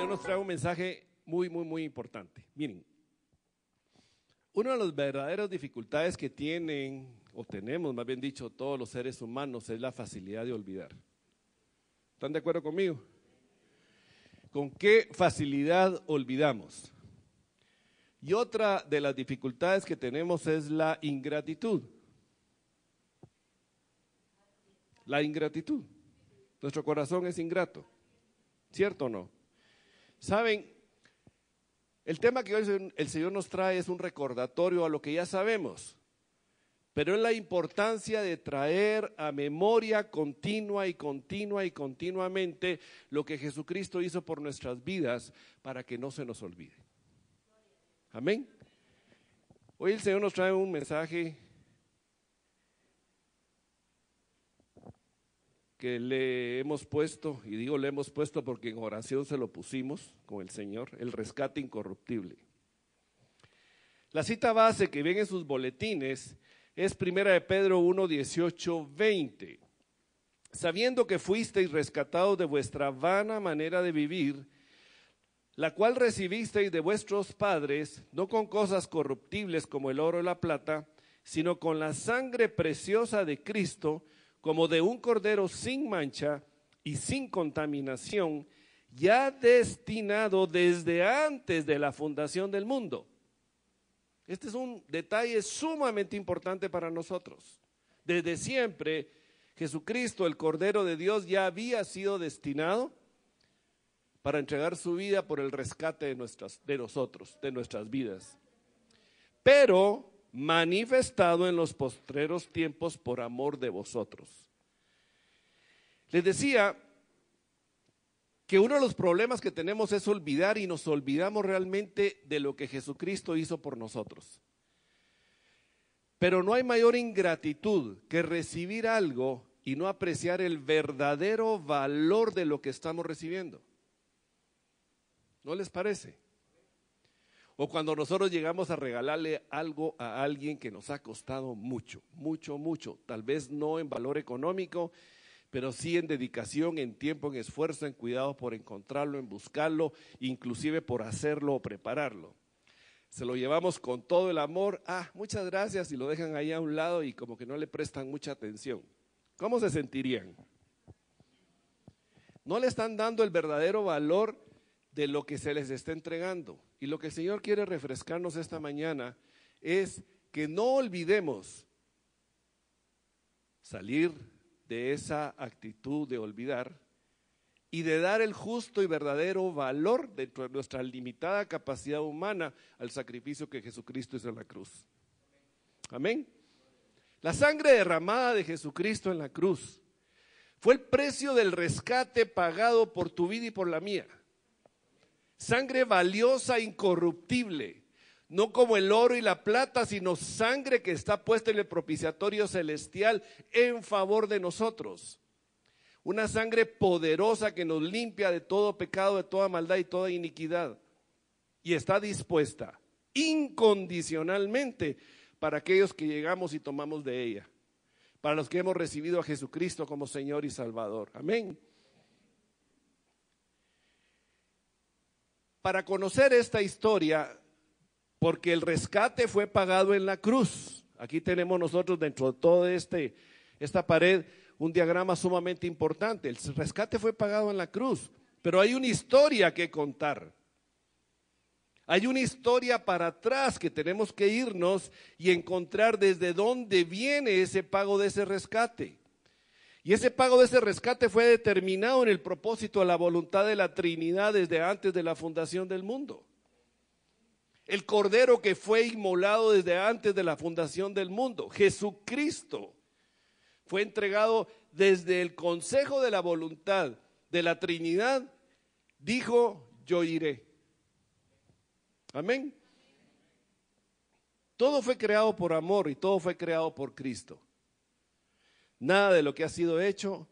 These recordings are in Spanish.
Señor nos trae un mensaje muy importante. Miren, una de las verdaderas dificultades que tienen, o tenemos más bien dicho, todos los seres humanos es la facilidad de olvidar. ¿Están de acuerdo conmigo? ¿Con qué facilidad olvidamos? Y otra de las dificultades que tenemos es la ingratitud. La ingratitud. Nuestro corazón es ingrato. ¿Cierto o no? Saben, el tema que hoy el Señor nos trae es un recordatorio a lo que ya sabemos, pero es la importancia de traer a memoria continua y continuamente lo que Jesucristo hizo por nuestras vidas para que no se nos olvide. Amén. Hoy el Señor nos trae un mensaje que le hemos puesto, y digo le hemos puesto porque en oración se lo pusimos con el Señor, el rescate incorruptible. La cita base que ven en sus boletines es 1 de Pedro 1, 18, 20. Sabiendo que fuisteis rescatados de vuestra vana manera de vivir, la cual recibisteis de vuestros padres, no con cosas corruptibles como el oro o la plata, sino con la sangre preciosa de Cristo, como de un cordero sin mancha y sin contaminación, ya destinado desde antes de la fundación del mundo. Este es un detalle sumamente importante para nosotros. Desde siempre, Jesucristo, el Cordero de Dios, ya había sido destinado para entregar su vida por el rescate de nosotros, de nuestras vidas. Pero manifestado en los postreros tiempos por amor de vosotros. Les decía que uno de los problemas que tenemos es olvidar, y nos olvidamos realmente de lo que Jesucristo hizo por nosotros. Pero no hay mayor ingratitud que recibir algo y no apreciar el verdadero valor de lo que estamos recibiendo. ¿No les parece? O cuando nosotros llegamos a regalarle algo a alguien que nos ha costado mucho, tal vez no en valor económico, pero sí en dedicación, en tiempo, en esfuerzo, en cuidado por encontrarlo, en buscarlo, inclusive por hacerlo o prepararlo. Se lo llevamos con todo el amor, muchas gracias, y lo dejan ahí a un lado y como que no le prestan mucha atención. ¿Cómo se sentirían? No le están dando el verdadero valor de lo que se les está entregando. Y lo que el Señor quiere refrescarnos esta mañana es que no olvidemos salir de esa actitud de olvidar y de dar el justo y verdadero valor dentro de nuestra limitada capacidad humana al sacrificio que Jesucristo hizo en la cruz. Amén. La sangre derramada de Jesucristo en la cruz fue el precio del rescate pagado por tu vida y por la mía. Sangre valiosa, incorruptible, no como el oro y la plata, sino sangre que está puesta en el propiciatorio celestial en favor de nosotros. Una sangre poderosa que nos limpia de todo pecado, de toda maldad y toda iniquidad. Y está dispuesta incondicionalmente para aquellos que llegamos y tomamos de ella. Para los que hemos recibido a Jesucristo como Señor y Salvador. Amén. Para conocer esta historia, porque el rescate fue pagado en la cruz. Aquí tenemos nosotros dentro de toda esta pared un diagrama sumamente importante. El rescate fue pagado en la cruz, pero hay una historia que contar. Hay una historia para atrás que tenemos que irnos y encontrar desde dónde viene ese pago de ese rescate. Y ese pago de ese rescate fue determinado en el propósito de la voluntad de la Trinidad desde antes de la fundación del mundo. El Cordero que fue inmolado desde antes de la fundación del mundo, Jesucristo, fue entregado desde el consejo de la voluntad de la Trinidad, dijo, yo iré. Amén. Todo fue creado por amor y todo fue creado por Cristo. Nada de lo que ha sido hecho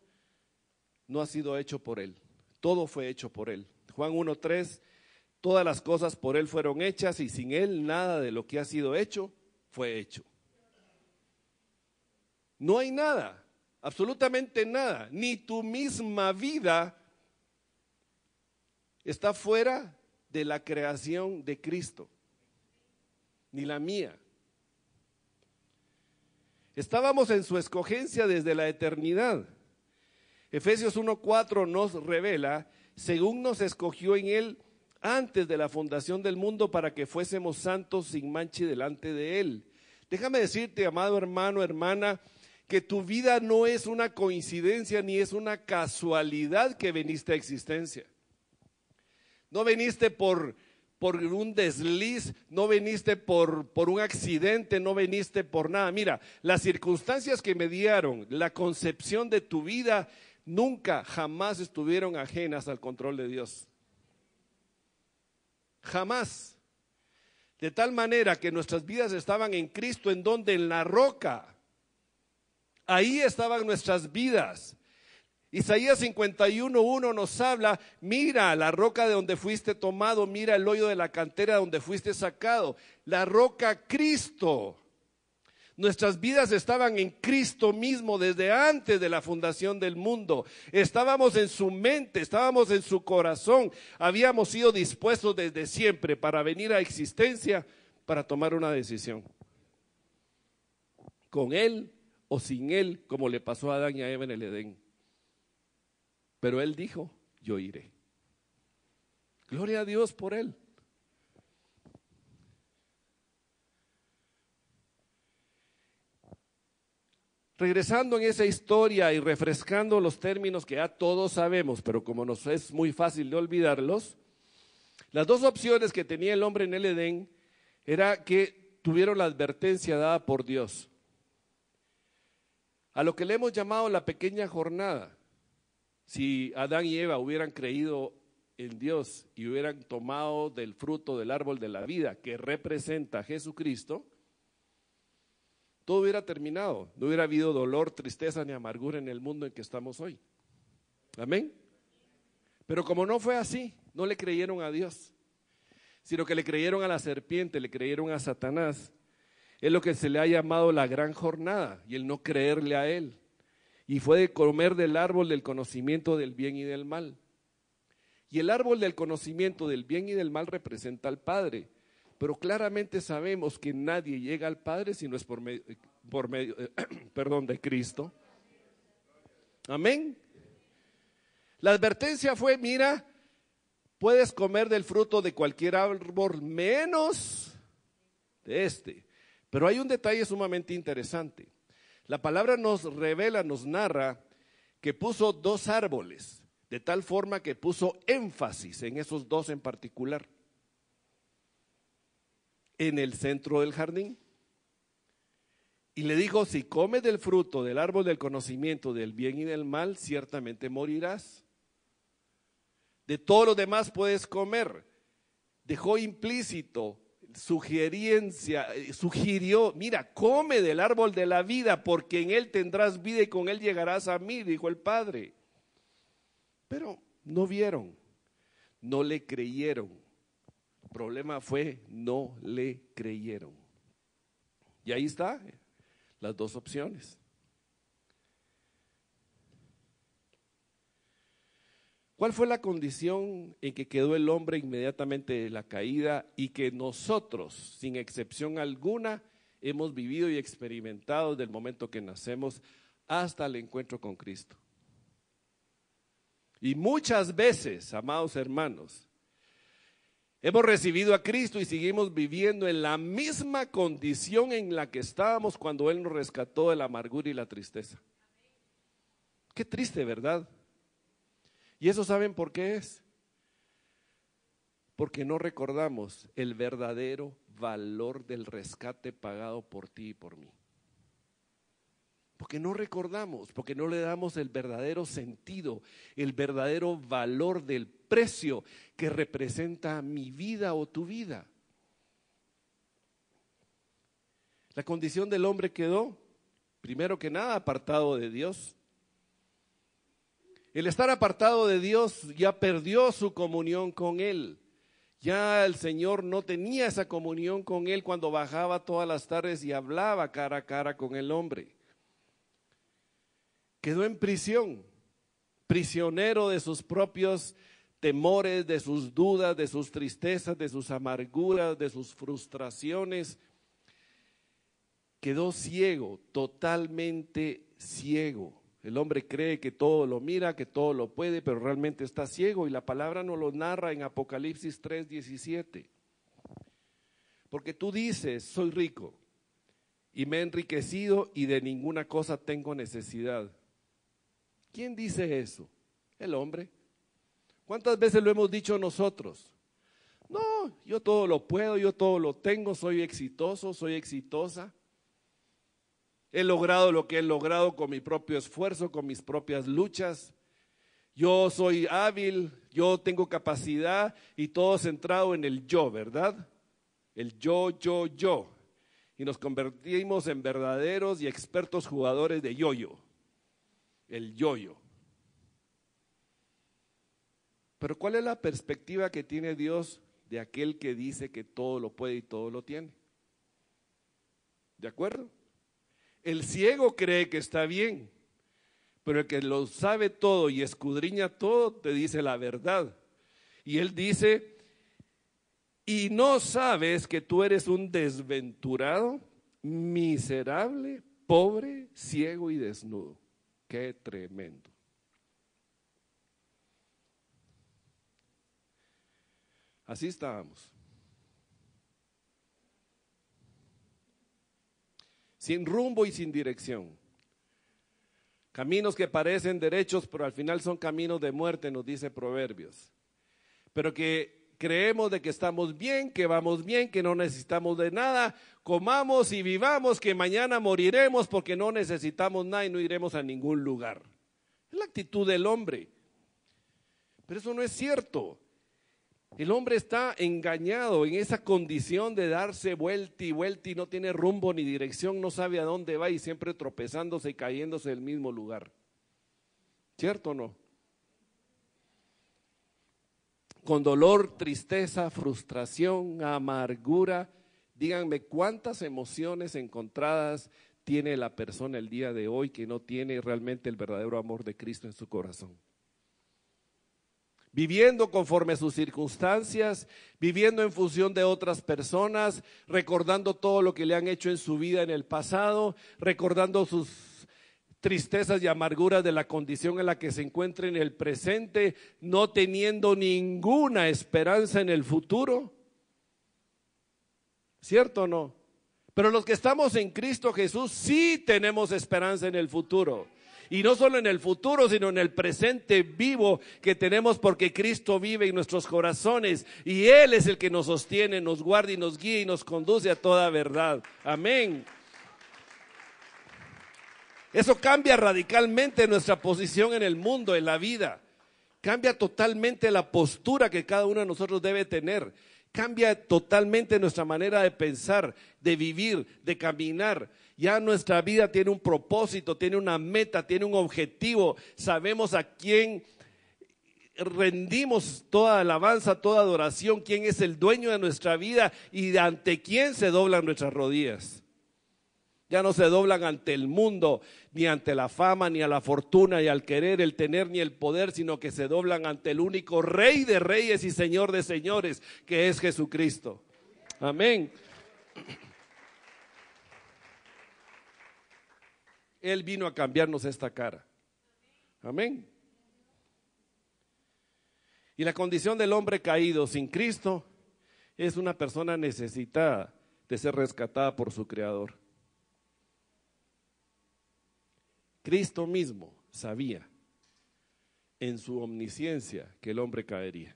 no ha sido hecho por Él. Todo fue hecho por Él. Juan 1:3, todas las cosas por Él fueron hechas y sin Él nada de lo que ha sido hecho fue hecho. No hay nada, absolutamente nada, ni tu misma vida está fuera de la creación de Cristo, ni la mía. Estábamos en su escogencia desde la eternidad. Efesios 1:4 nos revela, según nos escogió en Él antes de la fundación del mundo para que fuésemos santos sin mancha delante de Él. Déjame decirte, amado hermano, hermana, que tu vida no es una coincidencia ni es una casualidad que viniste a existencia. No viniste por un desliz, no viniste por un accidente, no viniste por nada. Mira, las circunstancias que mediaron la concepción de tu vida nunca, jamás estuvieron ajenas al control de Dios. Jamás. De tal manera que nuestras vidas estaban en Cristo, en donde, en la roca. Ahí estaban nuestras vidas. Isaías 51:1 nos habla, mira la roca de donde fuiste tomado, mira el hoyo de la cantera de donde fuiste sacado. La roca Cristo. Nuestras vidas estaban en Cristo mismo desde antes de la fundación del mundo. Estábamos en su mente, estábamos en su corazón. Habíamos sido dispuestos desde siempre para venir a existencia, para tomar una decisión. Con Él o sin Él, como le pasó a Adán y a Eva en el Edén. Pero Él dijo, yo iré. Gloria a Dios por Él. Regresando en esa historia y refrescando los términos que ya todos sabemos, pero como nos es muy fácil de olvidarlos, las dos opciones que tenía el hombre en el Edén era que tuvieron la advertencia dada por Dios. A lo que le hemos llamado la pequeña jornada. Si Adán y Eva hubieran creído en Dios y hubieran tomado del fruto del árbol de la vida que representa a Jesucristo, todo hubiera terminado, no hubiera habido dolor, tristeza ni amargura en el mundo en que estamos hoy. Amén. Pero como no fue así, no le creyeron a Dios, sino que le creyeron a la serpiente, le creyeron a Satanás. Es lo que se le ha llamado la gran jornada y el no creerle a Él. Y fue de comer del árbol del conocimiento del bien y del mal. Y el árbol del conocimiento del bien y del mal representa al Padre. Pero claramente sabemos que nadie llega al Padre si no es por medio de Cristo. Amén. La advertencia fue, mira, puedes comer del fruto de cualquier árbol menos de este. Pero hay un detalle sumamente interesante. La palabra nos revela, nos narra que puso dos árboles, de tal forma que puso énfasis en esos dos en particular. En el centro del jardín. Y le dijo, si comes del fruto del árbol del conocimiento del bien y del mal, ciertamente morirás. De todo lo demás puedes comer. Dejó implícito, sugirió, mira, come del árbol de la vida, porque en él tendrás vida y con él llegarás a mí, dijo el Padre. Pero no vieron, no le creyeron. El problema fue, no le creyeron. Y ahí está, las dos opciones. ¿Cuál fue la condición en que quedó el hombre inmediatamente de la caída y que nosotros, sin excepción alguna, hemos vivido y experimentado desde el momento que nacemos hasta el encuentro con Cristo? Y muchas veces, amados hermanos, hemos recibido a Cristo y seguimos viviendo en la misma condición en la que estábamos cuando Él nos rescató de la amargura y la tristeza. Qué triste, ¿verdad? ¿Y eso saben por qué es? Porque no recordamos el verdadero valor del rescate pagado por ti y por mí. Porque no recordamos, porque no le damos el verdadero sentido, el verdadero valor del precio que representa mi vida o tu vida. La condición del hombre quedó, primero que nada, apartado de Dios. El estar apartado de Dios ya perdió su comunión con Él. Ya el Señor no tenía esa comunión con Él cuando bajaba todas las tardes y hablaba cara a cara con el hombre. Quedó en prisión, prisionero de sus propios temores, de sus dudas, de sus tristezas, de sus amarguras, de sus frustraciones. Quedó ciego, totalmente ciego. El hombre cree que todo lo mira, que todo lo puede, pero realmente está ciego, y la palabra nos lo narra en Apocalipsis 3:17. Porque tú dices, soy rico y me he enriquecido y de ninguna cosa tengo necesidad. ¿Quién dice eso? El hombre. ¿Cuántas veces lo hemos dicho nosotros? No, yo todo lo puedo, yo todo lo tengo, soy exitoso, soy exitosa. He logrado lo que he logrado con mi propio esfuerzo, con mis propias luchas. Yo soy hábil, yo tengo capacidad, y todo centrado en el yo, ¿verdad? El yo. Y nos convertimos en verdaderos y expertos jugadores de yo-yo. El yo-yo. Pero ¿cuál es la perspectiva que tiene Dios de aquel que dice que todo lo puede y todo lo tiene? ¿De acuerdo? El ciego cree que está bien, pero el que lo sabe todo y escudriña todo te dice la verdad. Y él dice, ¿y no sabes que tú eres un desventurado, miserable, pobre, ciego y desnudo? ¡Qué tremendo! Así estábamos. Sin rumbo y sin dirección. Caminos que parecen derechos, pero al final son caminos de muerte, nos dice Proverbios. Pero que creemos de que estamos bien, que vamos bien, que no necesitamos de nada, comamos y vivamos, que mañana moriremos porque no necesitamos nada y no iremos a ningún lugar. Es la actitud del hombre. Pero eso no es cierto. El hombre está engañado en esa condición de darse vuelta y no tiene rumbo ni dirección, no sabe a dónde va y siempre tropezándose y cayéndose del mismo lugar. ¿Cierto o no? Con dolor, tristeza, frustración, amargura. Díganme cuántas emociones encontradas tiene la persona el día de hoy que no tiene realmente el verdadero amor de Cristo en su corazón. Viviendo conforme a sus circunstancias, viviendo en función de otras personas, recordando todo lo que le han hecho en su vida en el pasado, recordando sus tristezas y amarguras de la condición en la que se encuentra en el presente, no teniendo ninguna esperanza en el futuro. ¿Cierto o no? Pero los que estamos en Cristo Jesús sí tenemos esperanza en el futuro. Y no solo en el futuro, sino en el presente vivo que tenemos, porque Cristo vive en nuestros corazones y Él es el que nos sostiene, nos guarda y nos guía y nos conduce a toda verdad. Amén. Eso cambia radicalmente nuestra posición en el mundo, en la vida. Cambia totalmente la postura que cada uno de nosotros debe tener. Cambia totalmente nuestra manera de pensar, de vivir, de caminar. Ya nuestra vida tiene un propósito, tiene una meta, tiene un objetivo. Sabemos a quién rendimos toda alabanza, toda adoración, quién es el dueño de nuestra vida y ante quién se doblan nuestras rodillas. Ya no se doblan ante el mundo, ni ante la fama, ni a la fortuna, y al querer, el tener, ni el poder, sino que se doblan ante el único Rey de reyes y Señor de señores, que es Jesucristo. Amén. Él vino a cambiarnos esta cara. Amén. Y la condición del hombre caído sin Cristo es una persona necesitada de ser rescatada por su Creador. Cristo mismo sabía en su omnisciencia que el hombre caería.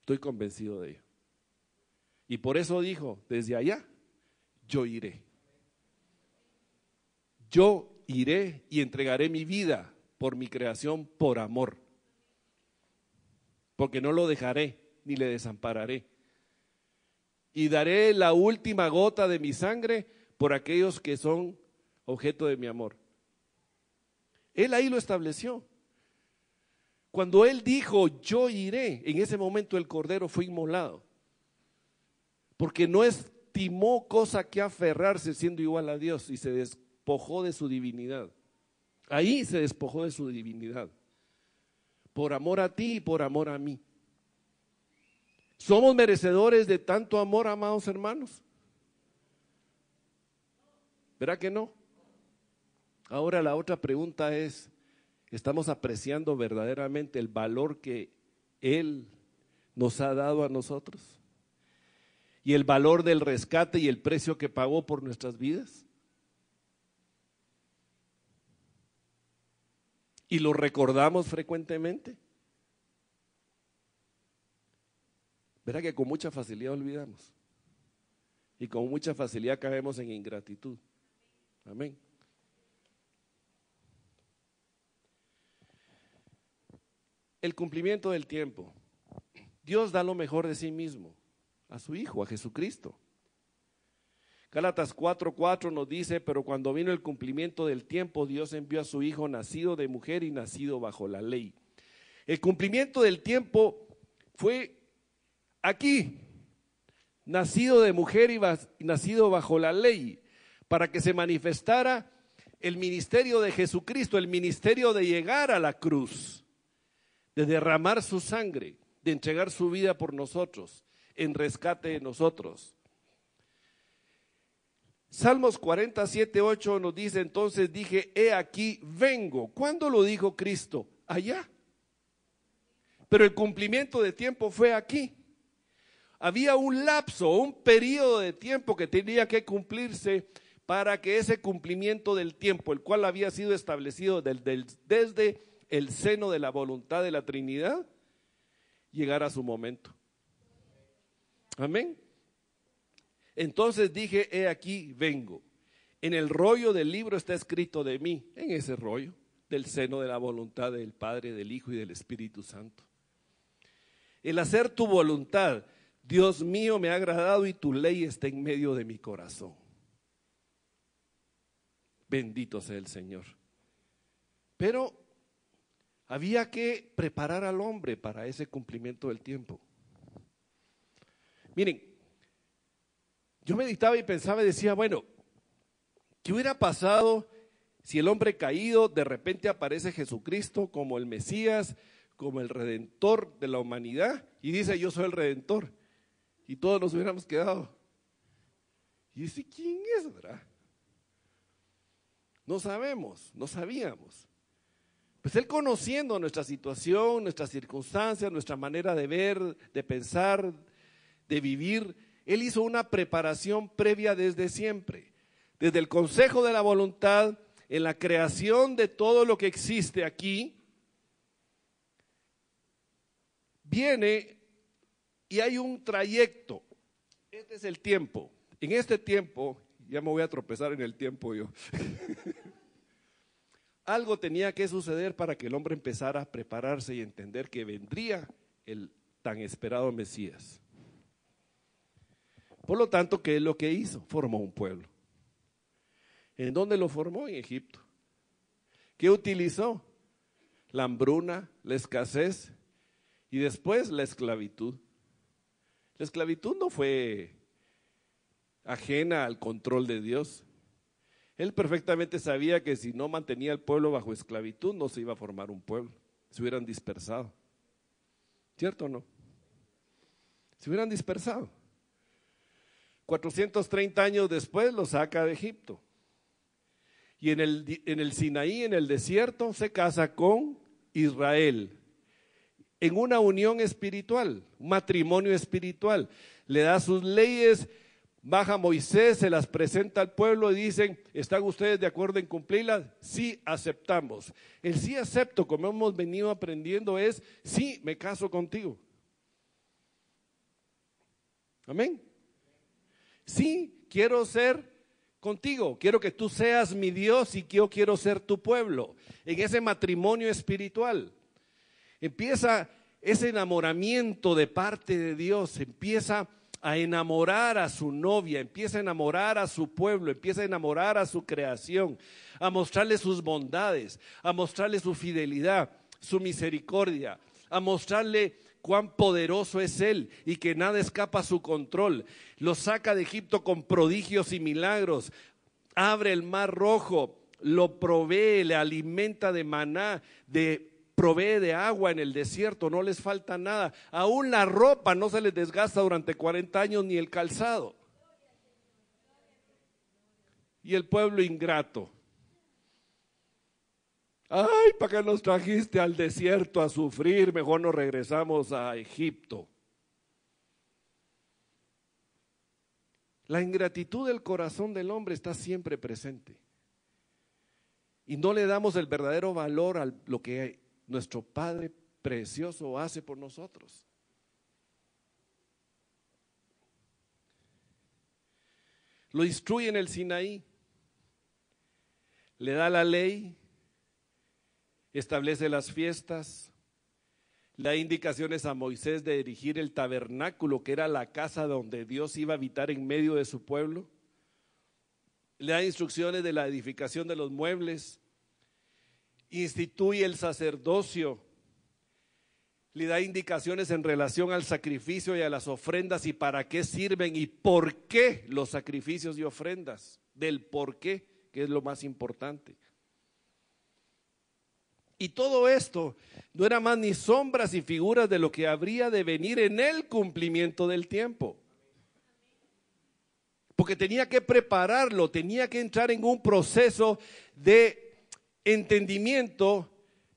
Estoy convencido de ello. Y por eso dijo, desde allá, yo iré. Yo iré y entregaré mi vida por mi creación por amor. Porque no lo dejaré ni le desampararé. Y daré la última gota de mi sangre por aquellos que son objeto de mi amor. Él ahí lo estableció. Cuando él dijo, yo iré, en ese momento el cordero fue inmolado. Porque no estimó cosa que aferrarse siendo igual a Dios y se despojó de su divinidad. Ahí se despojó de su divinidad. por amor a ti y por amor a mí. ¿Somos merecedores de tanto amor, amados hermanos? ¿Verdad que no? Ahora la otra pregunta es, ¿estamos apreciando verdaderamente el valor que Él nos ha dado a nosotros? ¿Y el valor del rescate y el precio que pagó por nuestras vidas? ¿Y lo recordamos frecuentemente? ¿Verdad que con mucha facilidad olvidamos? Y con mucha facilidad caemos en ingratitud. Amén. El cumplimiento del tiempo. Dios da lo mejor de sí mismo a su Hijo, a Jesucristo. Gálatas 4:4 nos dice, pero cuando vino el cumplimiento del tiempo, Dios envió a su Hijo nacido de mujer y nacido bajo la ley. El cumplimiento del tiempo fue aquí, nacido de mujer y nacido bajo la ley, para que se manifestara el ministerio de Jesucristo, el ministerio de llegar a la cruz, de derramar su sangre, de entregar su vida por nosotros, en rescate de nosotros. Salmos 47:8 nos dice, entonces dije, he aquí, vengo. ¿Cuándo lo dijo Cristo? Allá. Pero el cumplimiento de tiempo fue aquí. Había un lapso, un periodo de tiempo que tenía que cumplirse para que ese cumplimiento del tiempo, el cual había sido establecido desde el seno de la voluntad de la Trinidad, llegara a su momento. Amén. Entonces dije, he aquí, vengo. En el rollo del libro está escrito de mí, en ese rollo, del seno de la voluntad del Padre, del Hijo y del Espíritu Santo. El hacer tu voluntad, Dios mío, me ha agradado y tu ley está en medio de mi corazón. Bendito sea el Señor. Pero había que preparar al hombre para ese cumplimiento del tiempo. Miren, yo meditaba y pensaba y decía, bueno, ¿qué hubiera pasado si el hombre caído de repente aparece Jesucristo como el Mesías, como el Redentor de la humanidad y dice, yo soy el Redentor? Y todos nos hubiéramos quedado. Y dice, ¿quién es, verdad? No sabemos, no sabíamos. Pues Él, conociendo nuestra situación, nuestras circunstancias, nuestra manera de ver, de pensar, de vivir, Él hizo una preparación previa desde siempre. Desde el consejo de la voluntad, en la creación de todo lo que existe aquí, viene y hay un trayecto. Este es el tiempo. En este tiempo, ya me voy a tropezar en el tiempo yo. Algo tenía que suceder para que el hombre empezara a prepararse y entender que vendría el tan esperado Mesías. Por lo tanto, ¿qué es lo que hizo? Formó un pueblo. ¿En dónde lo formó? En Egipto. ¿Qué utilizó? La hambruna, la escasez y después la esclavitud. La esclavitud no fue ajena al control de Dios. Él perfectamente sabía que si no mantenía al pueblo bajo esclavitud, no se iba a formar un pueblo, se hubieran dispersado. ¿Cierto o no? Se hubieran dispersado. 430 años después lo saca de Egipto. Y en el Sinaí, en el desierto, se casa con Israel. En una unión espiritual, un matrimonio espiritual. Le da sus leyes. Baja Moisés, se las presenta al pueblo y dicen, ¿están ustedes de acuerdo en cumplirlas? Sí, aceptamos. El sí acepto, como hemos venido aprendiendo, es sí, me caso contigo. Amén. Sí, quiero ser contigo, quiero que tú seas mi Dios y yo quiero ser tu pueblo. En ese matrimonio espiritual empieza ese enamoramiento de parte de Dios, empieza a enamorar a su novia, empieza a enamorar a su pueblo, empieza a enamorar a su creación, a mostrarle sus bondades, a mostrarle su fidelidad, su misericordia, a mostrarle cuán poderoso es Él y que nada escapa a su control. Lo saca de Egipto con prodigios y milagros, abre el mar rojo, lo provee, le alimenta de maná, de provee de agua en el desierto, no les falta nada. Aún la ropa no se les desgasta durante 40 años ni el calzado. Y el pueblo ingrato. Ay, ¿para qué nos trajiste al desierto a sufrir? Mejor nos regresamos a Egipto. La ingratitud del corazón del hombre está siempre presente. Y no le damos el verdadero valor a lo que nuestro Padre precioso hace por nosotros. Lo instruye en el Sinaí, le da la ley, establece las fiestas, le da indicaciones a Moisés de erigir el tabernáculo, que era la casa donde Dios iba a habitar en medio de su pueblo. Le da instrucciones de la edificación de los muebles, instituye el sacerdocio, le da indicaciones en relación al sacrificio y a las ofrendas y para qué sirven y por qué los sacrificios y ofrendas, del por qué, que es lo más importante. Y todo esto no era más ni sombras y figuras de lo que habría de venir en el cumplimiento del tiempo. Porque tenía que prepararlo, tenía que entrar en un proceso de entendimiento,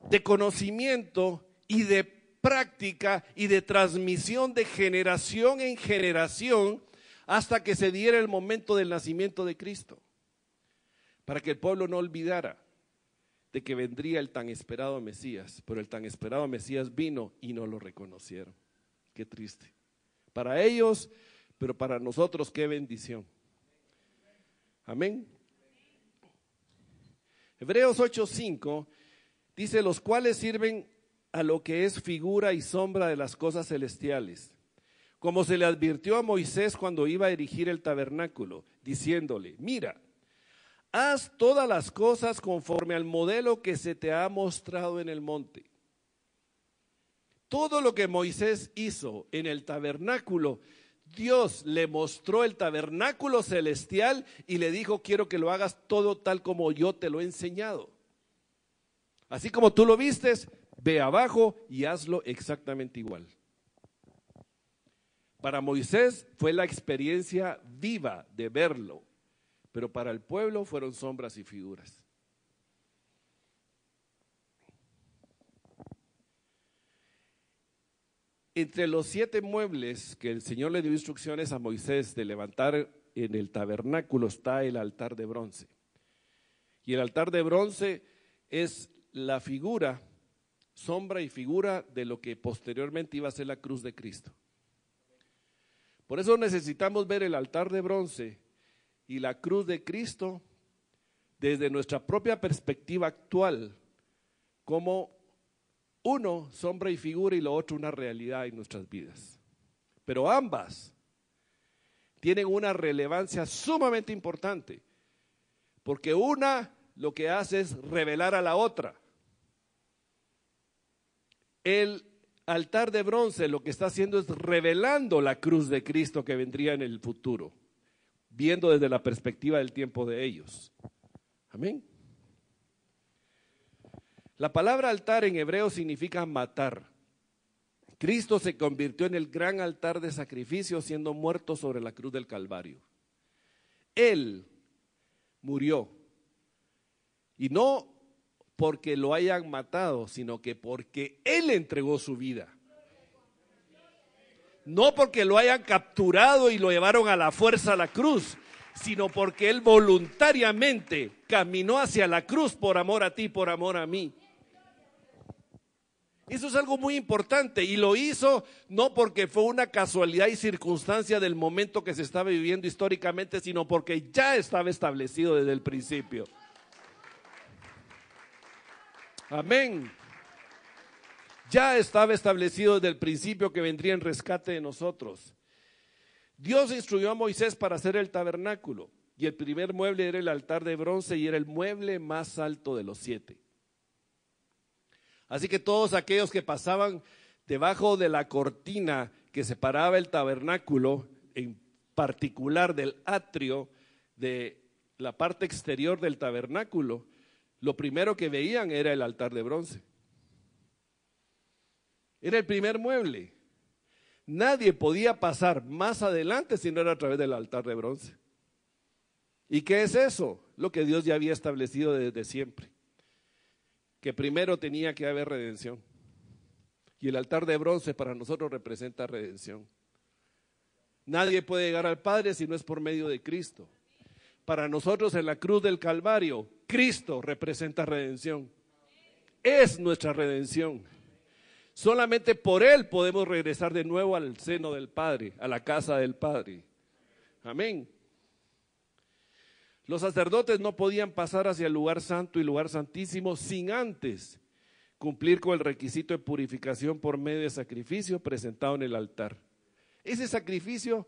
de conocimiento y de práctica y de transmisión de generación en generación hasta que se diera el momento del nacimiento de Cristo. Para que el pueblo no olvidara de que vendría el tan esperado Mesías, pero el tan esperado Mesías vino y no lo reconocieron. Qué triste. Para ellos, pero para nosotros qué bendición. Amén. Hebreos 8:5 dice: los cuales sirven a lo que es figura y sombra de las cosas celestiales, como se le advirtió a Moisés cuando iba a erigir el tabernáculo, diciéndole: mira, haz todas las cosas conforme al modelo que se te ha mostrado en el monte. Todo lo que Moisés hizo en el tabernáculo, Dios le mostró el tabernáculo celestial y le dijo: quiero que lo hagas todo tal como yo te lo he enseñado. Así como tú lo vistes, ve abajo y hazlo exactamente igual. Para Moisés fue la experiencia viva de verlo, pero para el pueblo fueron sombras y figuras. Entre los 7 muebles que el Señor le dio instrucciones a Moisés de levantar en el tabernáculo está el altar de bronce. Y el altar de bronce es la figura, sombra y figura de lo que posteriormente iba a ser la cruz de Cristo. Por eso necesitamos ver el altar de bronce y la cruz de Cristo desde nuestra propia perspectiva actual, como uno sombra y figura y lo otro una realidad en nuestras vidas. Pero ambas tienen una relevancia sumamente importante, porque una lo que hace es revelar a la otra. El altar de bronce lo que está haciendo es revelando la cruz de Cristo que vendría en el futuro, viendo desde la perspectiva del tiempo de ellos. Amén. La palabra altar en hebreo significa matar. Cristo se convirtió en el gran altar de sacrificio siendo muerto sobre la cruz del Calvario. Él murió. Y no porque lo hayan matado, sino que porque Él entregó su vida. No porque lo hayan capturado y lo llevaron a la fuerza a la cruz, sino porque Él voluntariamente caminó hacia la cruz por amor a ti, por amor a mí. Eso es algo muy importante y lo hizo no porque fue una casualidad y circunstancia del momento que se estaba viviendo históricamente, sino porque ya estaba establecido desde el principio. Amén. Ya estaba establecido desde el principio que vendría en rescate de nosotros. Dios instruyó a Moisés para hacer el tabernáculo y el primer mueble era el altar de bronce y era el mueble más alto de los 7. Así que todos aquellos que pasaban debajo de la cortina que separaba el tabernáculo, en particular del atrio, de la parte exterior del tabernáculo, lo primero que veían era el altar de bronce. Era el primer mueble. Nadie podía pasar más adelante si no era a través del altar de bronce. ¿Y qué es eso? Lo que Dios ya había establecido desde siempre. Que primero tenía que haber redención. Y el altar de bronce para nosotros representa redención. Nadie puede llegar al Padre si no es por medio de Cristo. Para nosotros en la cruz del Calvario, Cristo representa redención. Es nuestra redención. Solamente por Él podemos regresar de nuevo al seno del Padre, a la casa del Padre. Amén. Los sacerdotes no podían pasar hacia el lugar santo y lugar santísimo sin antes cumplir con el requisito de purificación por medio de sacrificio presentado en el altar. Ese sacrificio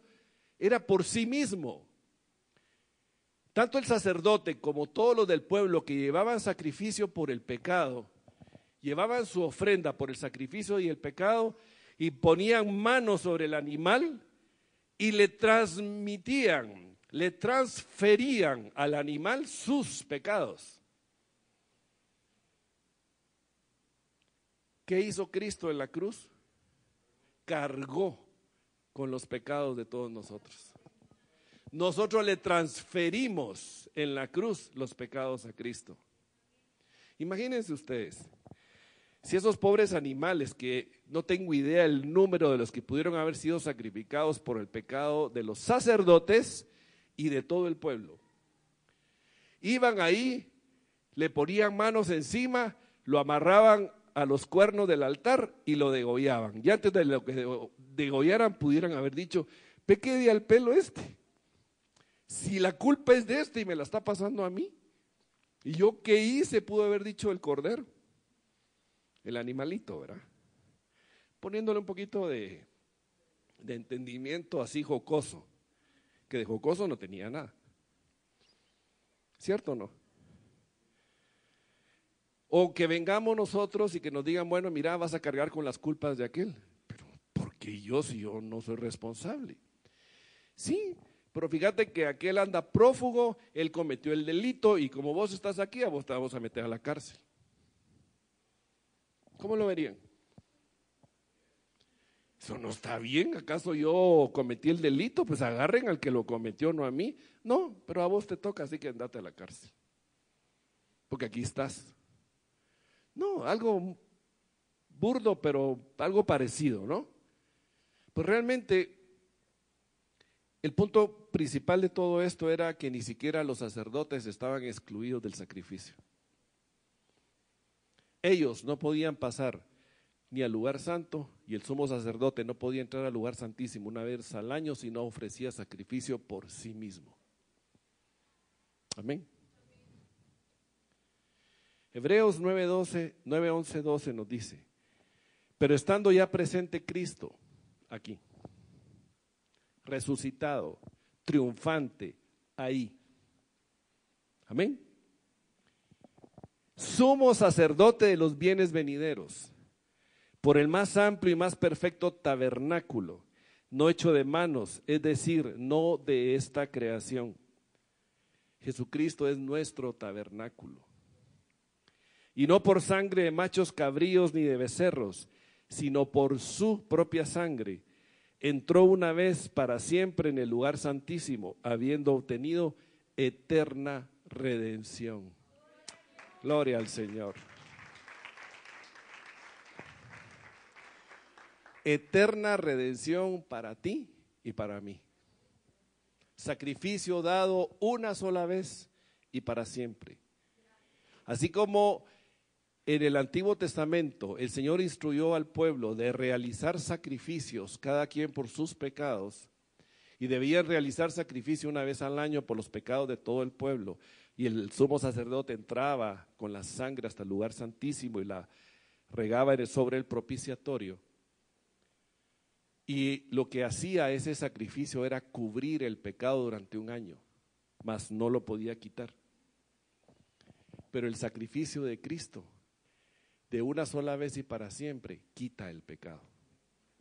era por sí mismo. Tanto el sacerdote como todos los del pueblo que llevaban sacrificio por el pecado, llevaban su ofrenda por el sacrificio y el pecado y ponían manos sobre el animal y le transmitían, le transferían al animal sus pecados. ¿Qué hizo Cristo en la cruz? Cargó con los pecados de todos nosotros. Nosotros le transferimos en la cruz los pecados a Cristo. Imagínense ustedes, si esos pobres animales, que no tengo idea el número de los que pudieron haber sido sacrificados por el pecado de los sacerdotes y de todo el pueblo, iban ahí, le ponían manos encima, lo amarraban a los cuernos del altar y lo degollaban. Y antes de lo que degollaran pudieran haber dicho: ¿pe qué di al pelo este? Si la culpa es de este y me la está pasando a mí. ¿Y yo qué hice? Pudo haber dicho el cordero, el animalito, ¿verdad? Poniéndole un poquito de entendimiento así jocoso, que de jocoso no tenía nada. ¿Cierto o no? O que vengamos nosotros y que nos digan: bueno, mira, vas a cargar con las culpas de aquel. Pero ¿por qué yo si yo no soy responsable? Sí, pero fíjate que aquel anda prófugo, él cometió el delito y como vos estás aquí, a vos te vamos a meter a la cárcel. ¿Cómo lo verían? Eso no está bien. ¿Acaso yo cometí el delito? Pues agarren al que lo cometió, no a mí. No, pero a vos te toca, así que andate a la cárcel. Porque aquí estás. No, algo burdo, pero algo parecido, ¿no? Pues realmente el punto principal de todo esto era que ni siquiera los sacerdotes estaban excluidos del sacrificio. Ellos no podían pasar ni al lugar santo y el sumo sacerdote no podía entrar al lugar santísimo una vez al año si no ofrecía sacrificio por sí mismo. Amén. Hebreos 9:11 nos dice: pero estando ya presente Cristo aquí, resucitado, triunfante, ahí. Amén. Sumo sacerdote de los bienes venideros, por el más amplio y más perfecto tabernáculo, no hecho de manos, es decir, no de esta creación. Jesucristo es nuestro tabernáculo. Y no por sangre de machos cabríos ni de becerros, sino por su propia sangre, entró una vez para siempre en el lugar santísimo, habiendo obtenido eterna redención. Gloria al Señor. Eterna redención para ti y para mí. Sacrificio dado una sola vez y para siempre. Así como en el Antiguo Testamento el Señor instruyó al pueblo de realizar sacrificios, cada quien por sus pecados, y debían realizar sacrificio una vez al año por los pecados de todo el pueblo, y el sumo sacerdote entraba con la sangre hasta el lugar santísimo y la regaba sobre el propiciatorio. Y lo que hacía ese sacrificio era cubrir el pecado durante un año, mas no lo podía quitar. Pero el sacrificio de Cristo, de una sola vez y para siempre, quita el pecado.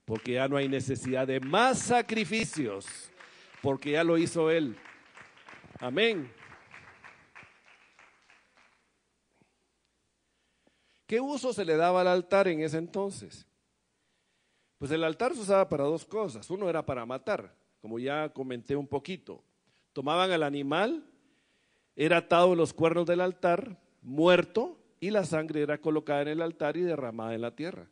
Porque ya no hay necesidad de más sacrificios, porque ya lo hizo Él. Amén. ¿Qué uso se le daba al altar en ese entonces? Pues el altar se usaba para dos cosas. Uno era para matar, como ya comenté un poquito. Tomaban al animal, era atado en los cuernos del altar, muerto, y la sangre era colocada en el altar y derramada en la tierra.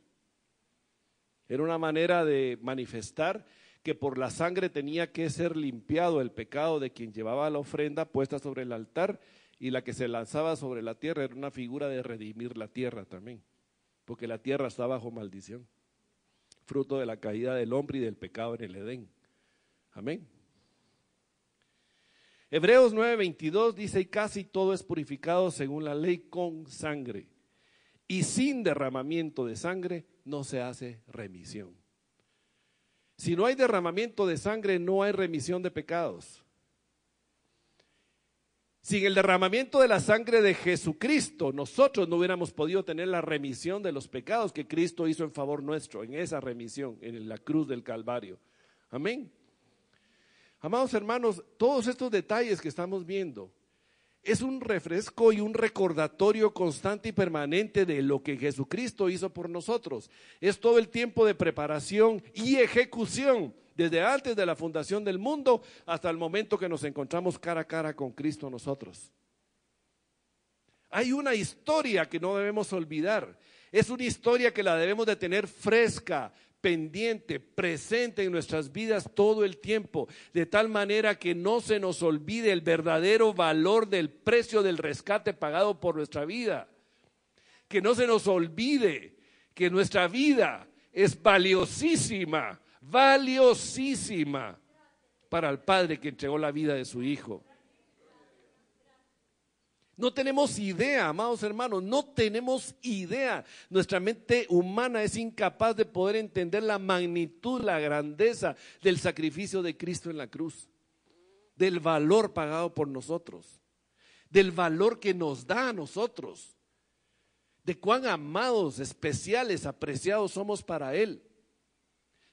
Era una manera de manifestar que por la sangre tenía que ser limpiado el pecado de quien llevaba la ofrenda puesta sobre el altar, y la que se lanzaba sobre la tierra era una figura de redimir la tierra también, porque la tierra está bajo maldición, fruto de la caída del hombre y del pecado en el Edén. Amén. Hebreos 9:22 dice: y casi todo es purificado según la ley con sangre, y sin derramamiento de sangre no se hace remisión. Si no hay derramamiento de sangre, no hay remisión de pecados. Sin el derramamiento de la sangre de Jesucristo, nosotros no hubiéramos podido tener la remisión de los pecados que Cristo hizo en favor nuestro, en esa remisión, en la cruz del Calvario. Amén. Amados hermanos, todos estos detalles que estamos viendo es un refresco y un recordatorio constante y permanente de lo que Jesucristo hizo por nosotros. Es todo el tiempo de preparación y ejecución, desde antes de la fundación del mundo hasta el momento que nos encontramos cara a cara con Cristo nosotros. Hay una historia que no debemos olvidar. Es una historia que la debemos de tener fresca, pendiente, presente en nuestras vidas todo el tiempo, de tal manera que no se nos olvide el verdadero valor del precio del rescate pagado por nuestra vida. Que no se nos olvide que nuestra vida es valiosísima, valiosísima para el Padre que entregó la vida de su Hijo. No tenemos idea, amados hermanos, no tenemos idea. Nuestra mente humana es incapaz de poder entender la magnitud, la grandeza del sacrificio de Cristo en la cruz, del valor pagado por nosotros, del valor que nos da a nosotros, de cuán amados, especiales, apreciados somos para Él.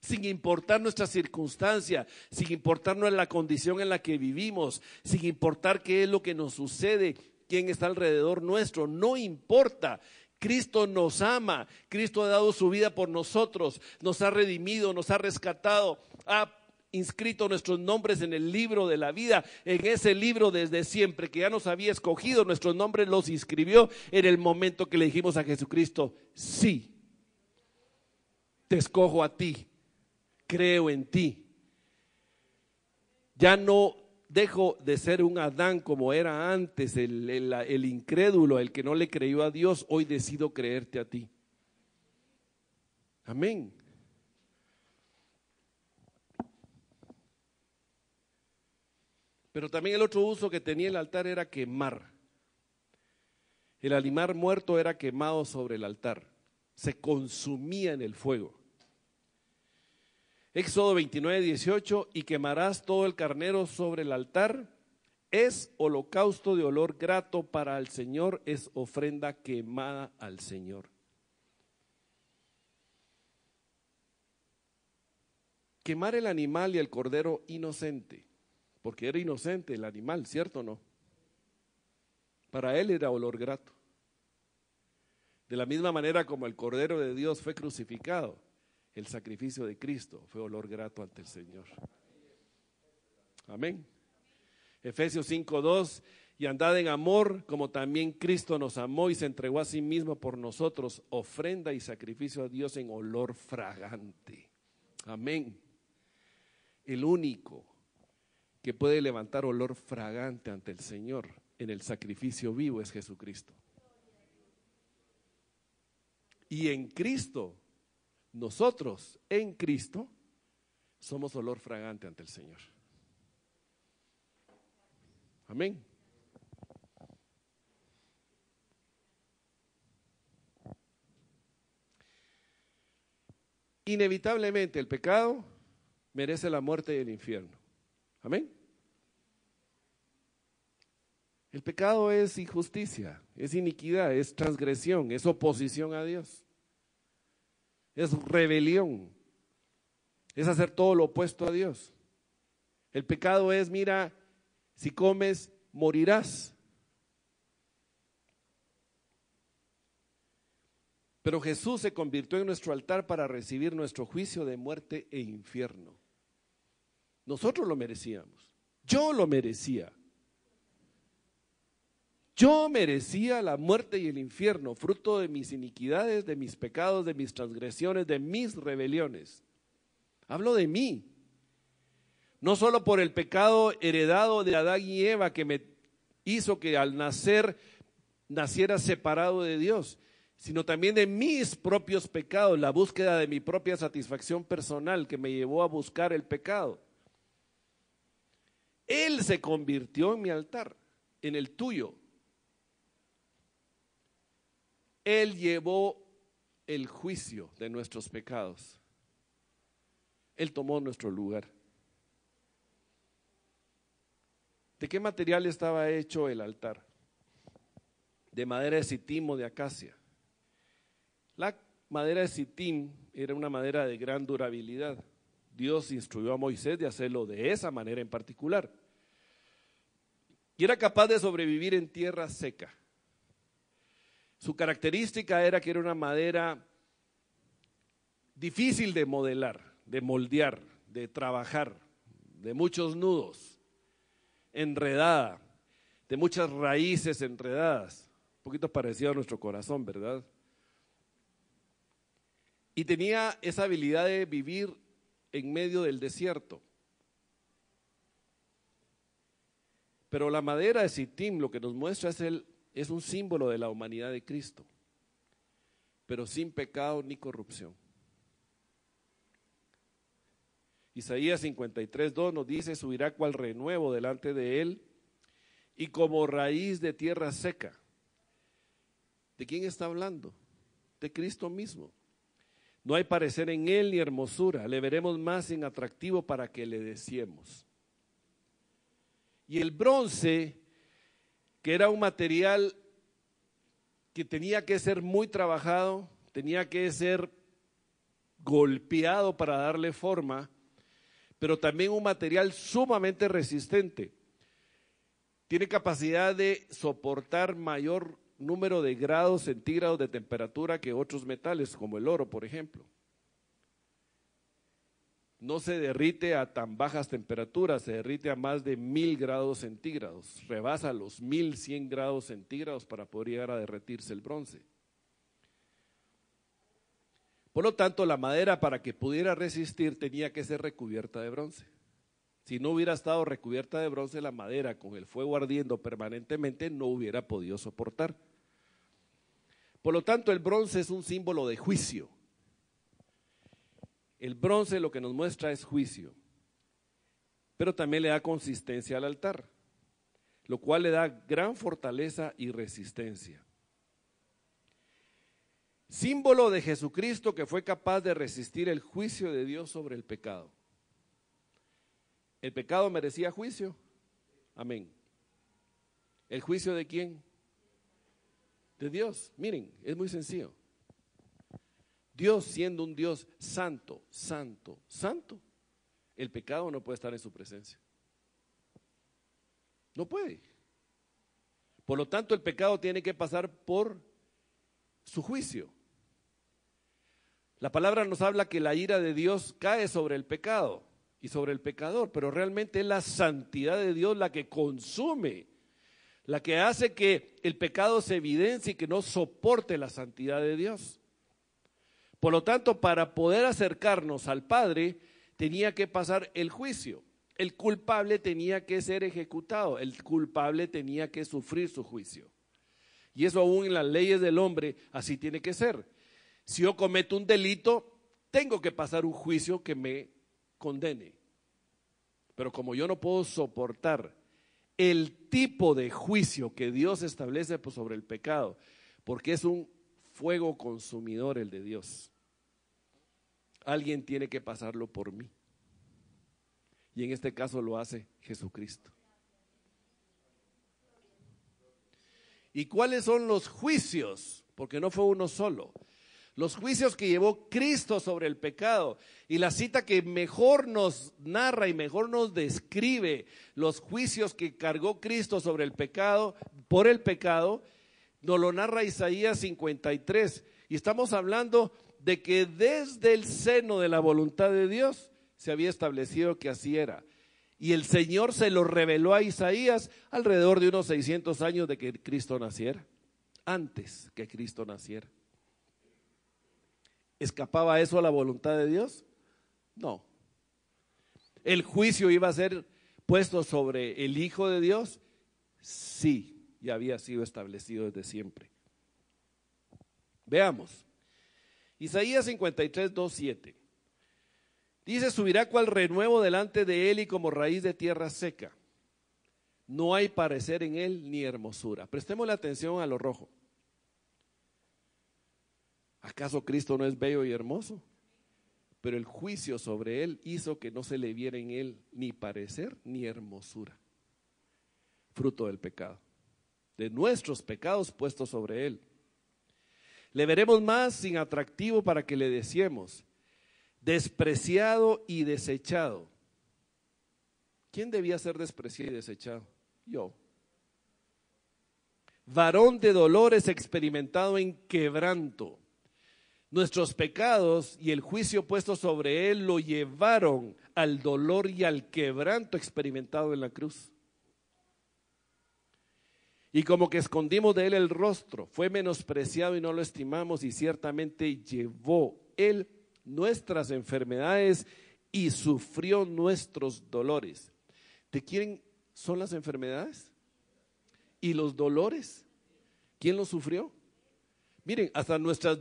Sin importar nuestra circunstancia, sin importar la condición en la que vivimos, sin importar qué es lo que nos sucede, quién está alrededor nuestro, no importa. Cristo nos ama, Cristo ha dado su vida por nosotros, nos ha redimido, nos ha rescatado, ha inscrito nuestros nombres en el libro de la vida, en ese libro desde siempre, que ya nos había escogido, nuestros nombres los inscribió en el momento que le dijimos a Jesucristo: sí, te escojo a ti, creo en ti. Ya no dejo de ser un Adán como era antes, el incrédulo, el que no le creyó a Dios. Hoy decido creerte a ti. Amén. Pero también el otro uso que tenía el altar era quemar. El animal muerto era quemado sobre el altar, se consumía en el fuego. Éxodo 29:18: y quemarás todo el carnero sobre el altar, es holocausto de olor grato para el Señor, es ofrenda quemada al Señor. Quemar el animal y el cordero inocente, porque era inocente el animal, ¿cierto o no? Para él era olor grato. De la misma manera como el Cordero de Dios fue crucificado, el sacrificio de Cristo fue olor grato ante el Señor. Amén. Efesios 5:2: y andad en amor, como también Cristo nos amó y se entregó a sí mismo por nosotros, ofrenda y sacrificio a Dios en olor fragante. Amén. El único que puede levantar olor fragante ante el Señor en el sacrificio vivo es Jesucristo. Y en Cristo, nosotros en Cristo somos olor fragante ante el Señor. Amén. Inevitablemente el pecado merece la muerte y el infierno. Amén. El pecado es injusticia, es iniquidad, es transgresión, es oposición a Dios, es rebelión, es hacer todo lo opuesto a Dios. El pecado es: mira, si comes, morirás. Pero Jesús se convirtió en nuestro altar para recibir nuestro juicio de muerte e infierno. Nosotros lo merecíamos. Yo lo merecía. Yo merecía la muerte y el infierno, fruto de mis iniquidades, de mis pecados, de mis transgresiones, de mis rebeliones. Hablo de mí. No solo por el pecado heredado de Adán y Eva que me hizo que al nacer naciera separado de Dios, sino también de mis propios pecados, la búsqueda de mi propia satisfacción personal que me llevó a buscar el pecado. Él se convirtió en mi altar, en el tuyo. Él llevó el juicio de nuestros pecados. Él tomó nuestro lugar. ¿De qué material estaba hecho el altar? De madera de sitim o de acacia. La madera de sitim era una madera de gran durabilidad. Dios instruyó a Moisés de hacerlo de esa manera en particular. Y era capaz de sobrevivir en tierra seca. Su característica era que era una madera difícil de modelar, de moldear, de trabajar, de muchos nudos, enredada, de muchas raíces enredadas, un poquito parecido a nuestro corazón, ¿verdad? Y tenía esa habilidad de vivir en medio del desierto. Pero la madera de sitim lo que nos muestra es un símbolo de la humanidad de Cristo, pero sin pecado ni corrupción. Isaías 53:2 nos dice: subirá cual renuevo delante de él y como raíz de tierra seca. ¿De quién está hablando? De Cristo mismo. No hay parecer en él ni hermosura, le veremos más en atractivo para que le deseemos. Y el bronce, que era un material que tenía que ser muy trabajado, tenía que ser golpeado para darle forma, pero también un material sumamente resistente. Tiene capacidad de soportar mayor número de grados centígrados de temperatura que otros metales, como el oro, por ejemplo. No se derrite a tan bajas temperaturas, se derrite a más de 1000 grados centígrados, rebasa los 1100 grados centígrados para poder llegar a derretirse el bronce. Por lo tanto, la madera, para que pudiera resistir, tenía que ser recubierta de bronce. Si no hubiera estado recubierta de bronce, la madera con el fuego ardiendo permanentemente no hubiera podido soportar. Por lo tanto, el bronce es un símbolo de juicio. El bronce lo que nos muestra es juicio, pero también le da consistencia al altar, lo cual le da gran fortaleza y resistencia. Símbolo de Jesucristo que fue capaz de resistir el juicio de Dios sobre el pecado. ¿El pecado merecía juicio? Amén. ¿El juicio de quién? De Dios. Miren, es muy sencillo. Dios, siendo un Dios santo, santo, santo, el pecado no puede estar en su presencia. No puede. Por lo tanto, el pecado tiene que pasar por su juicio. La palabra nos habla que la ira de Dios cae sobre el pecado y sobre el pecador, pero realmente es la santidad de Dios la que consume, la que hace que el pecado se evidencie y que no soporte la santidad de Dios. Por lo tanto, para poder acercarnos al Padre, tenía que pasar el juicio. El culpable tenía que ser ejecutado, el culpable tenía que sufrir su juicio. Y eso aún en las leyes del hombre así tiene que ser. Si yo cometo un delito, tengo que pasar un juicio que me condene. Pero como yo no puedo soportar el tipo de juicio que Dios establece sobre el pecado, porque es un fuego consumidor el de Dios, alguien tiene que pasarlo por mí. Y en este caso lo hace Jesucristo. ¿Y cuáles son los juicios? Porque no fue uno solo. Los juicios que llevó Cristo sobre el pecado. Y la cita que mejor nos narra y mejor nos describe los juicios que cargó Cristo sobre el pecado, por el pecado, nos lo narra Isaías 53, Y estamos hablando de que desde el seno de la voluntad de Dios se había establecido que así era. Y el Señor se lo reveló a Isaías alrededor de unos 600 años de que Cristo naciera, antes que Cristo naciera. ¿Escapaba eso a la voluntad de Dios? No. ¿El juicio iba a ser puesto sobre el Hijo de Dios? Sí, ya había sido establecido desde siempre. Veamos. Isaías 53, 2, 7. Dice, subirá cual renuevo delante de él y como raíz de tierra seca. No hay parecer en él ni hermosura. Prestemos la atención a lo rojo. ¿Acaso Cristo no es bello y hermoso? Pero el juicio sobre él hizo que no se le viera en él ni parecer ni hermosura. Fruto del pecado, de nuestros pecados puestos sobre él. Le veremos más sin atractivo para que le deseemos. Despreciado y desechado. ¿Quién debía ser despreciado y desechado? Yo. Varón de dolores, experimentado en quebranto. Nuestros pecados y el juicio puesto sobre él lo llevaron al dolor y al quebranto experimentado en la cruz. Y como que escondimos de él el rostro, fue menospreciado y no lo estimamos, y ciertamente llevó él nuestras enfermedades y sufrió nuestros dolores. ¿De quién son las enfermedades? ¿Y los dolores? ¿Quién los sufrió? Miren, hasta nuestras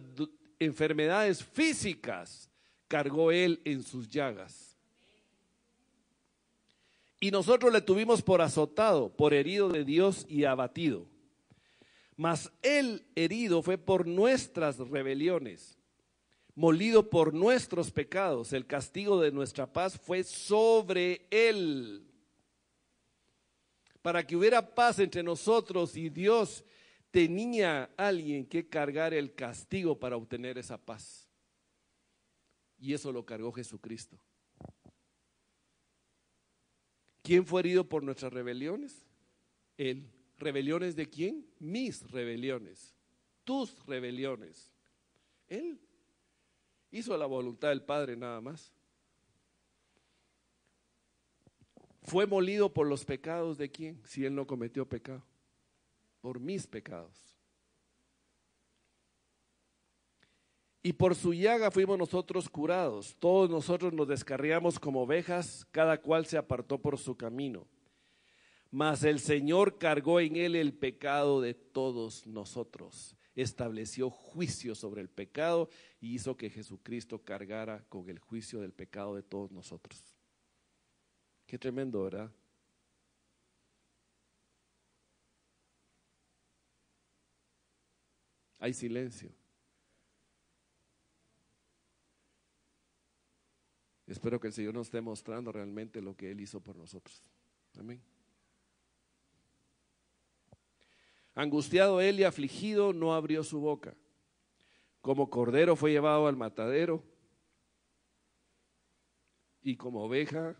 enfermedades físicas cargó él en sus llagas. Y nosotros le tuvimos por azotado, por herido de Dios y abatido. Mas él herido fue por nuestras rebeliones, molido por nuestros pecados. El castigo de nuestra paz fue sobre él. Para que hubiera paz entre nosotros y Dios, tenía alguien que cargar el castigo para obtener esa paz. Y eso lo cargó Jesucristo. ¿Quién fue herido por nuestras rebeliones? Él. ¿Rebeliones de quién? Mis rebeliones, tus rebeliones. Él hizo la voluntad del Padre nada más. ¿Fue molido por los pecados de quién? Si él no cometió pecado. Por mis pecados. Y por su llaga fuimos nosotros curados. Todos nosotros nos descarriamos como ovejas, cada cual se apartó por su camino. Mas el Señor cargó en él el pecado de todos nosotros. Estableció juicio sobre el pecado y hizo que Jesucristo cargara con el juicio del pecado de todos nosotros. Qué tremendo, ¿verdad? Hay silencio. Espero que el Señor nos esté mostrando realmente lo que Él hizo por nosotros. Amén. Angustiado él y afligido, no abrió su boca. Como cordero fue llevado al matadero, y como oveja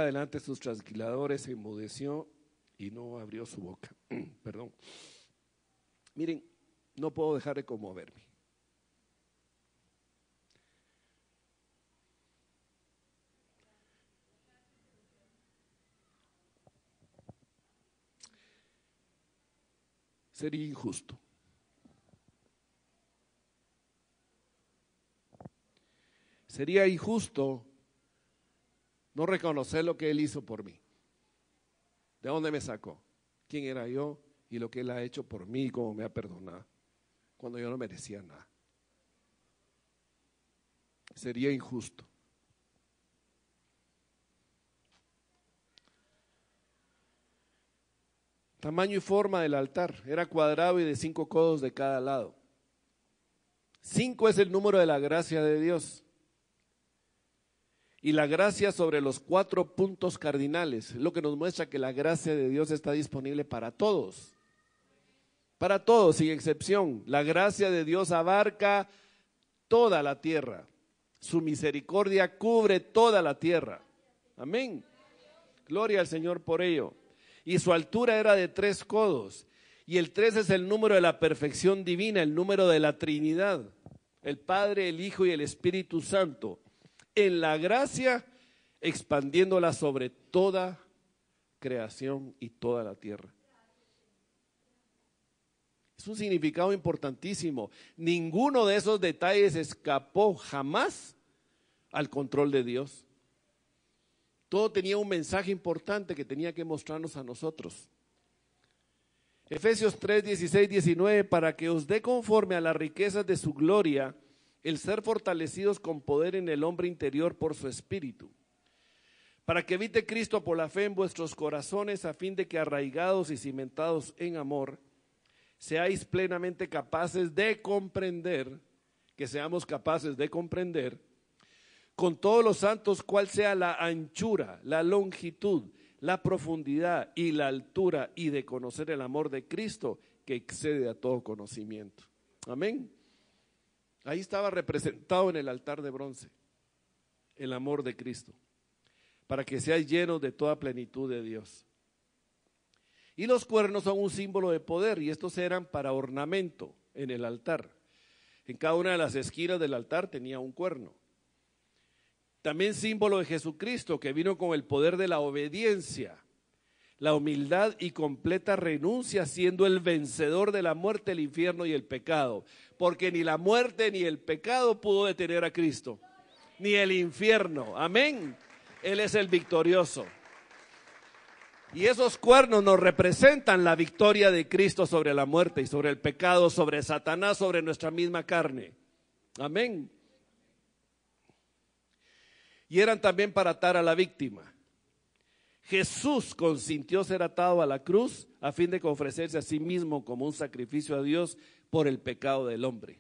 delante de sus trasquiladores se enmudeció y no abrió su boca. Perdón. Miren, no puedo dejar de conmoverme. Sería injusto. Sería injusto no reconocer lo que Él hizo por mí. ¿De dónde me sacó? ¿Quién era yo? Y lo que Él ha hecho por mí y cómo me ha perdonado, cuando yo no merecía nada. Sería injusto. Tamaño y forma del altar, era cuadrado y de 5 codos de cada lado. 5 es el número de la gracia de Dios. Y la gracia sobre los 4 puntos cardinales, lo que nos muestra que la gracia de Dios está disponible para todos. Para todos, sin excepción. La gracia de Dios abarca toda la tierra. Su misericordia cubre toda la tierra. Amén. Gloria al Señor por ello. Y su altura era de 3 codos. Y el 3 es el número de la perfección divina, el número de la Trinidad. El Padre, el Hijo y el Espíritu Santo. En la gracia, expandiéndola sobre toda creación y toda la tierra. Es un significado importantísimo. Ninguno de esos detalles escapó jamás al control de Dios. Todo tenía un mensaje importante que tenía que mostrarnos a nosotros. Efesios 3, 16, 19, para que os dé conforme a las riquezas de su gloria, el ser fortalecidos con poder en el hombre interior por su espíritu, para que habite Cristo por la fe en vuestros corazones, a fin de que arraigados y cimentados en amor, seáis plenamente capaces de comprender, que seamos capaces de comprender, con todos los santos, cuál sea la anchura, la longitud, la profundidad y la altura, y de conocer el amor de Cristo, que excede a todo conocimiento. Amén. Ahí estaba representado en el altar de bronce, el amor de Cristo, para que seáis llenos de toda plenitud de Dios. Y los cuernos son un símbolo de poder, y estos eran para ornamento en el altar. En cada una de las esquinas del altar tenía un cuerno. También símbolo de Jesucristo, que vino con el poder de la obediencia, la humildad y completa renuncia, siendo el vencedor de la muerte, el infierno y el pecado. Porque ni la muerte ni el pecado pudo detener a Cristo, ni el infierno. Amén. Él es el victorioso. Y esos cuernos nos representan la victoria de Cristo sobre la muerte y sobre el pecado, sobre Satanás, sobre nuestra misma carne. Amén. Y eran también para atar a la víctima. Jesús consintió ser atado a la cruz a fin de ofrecerse a sí mismo como un sacrificio a Dios por el pecado del hombre.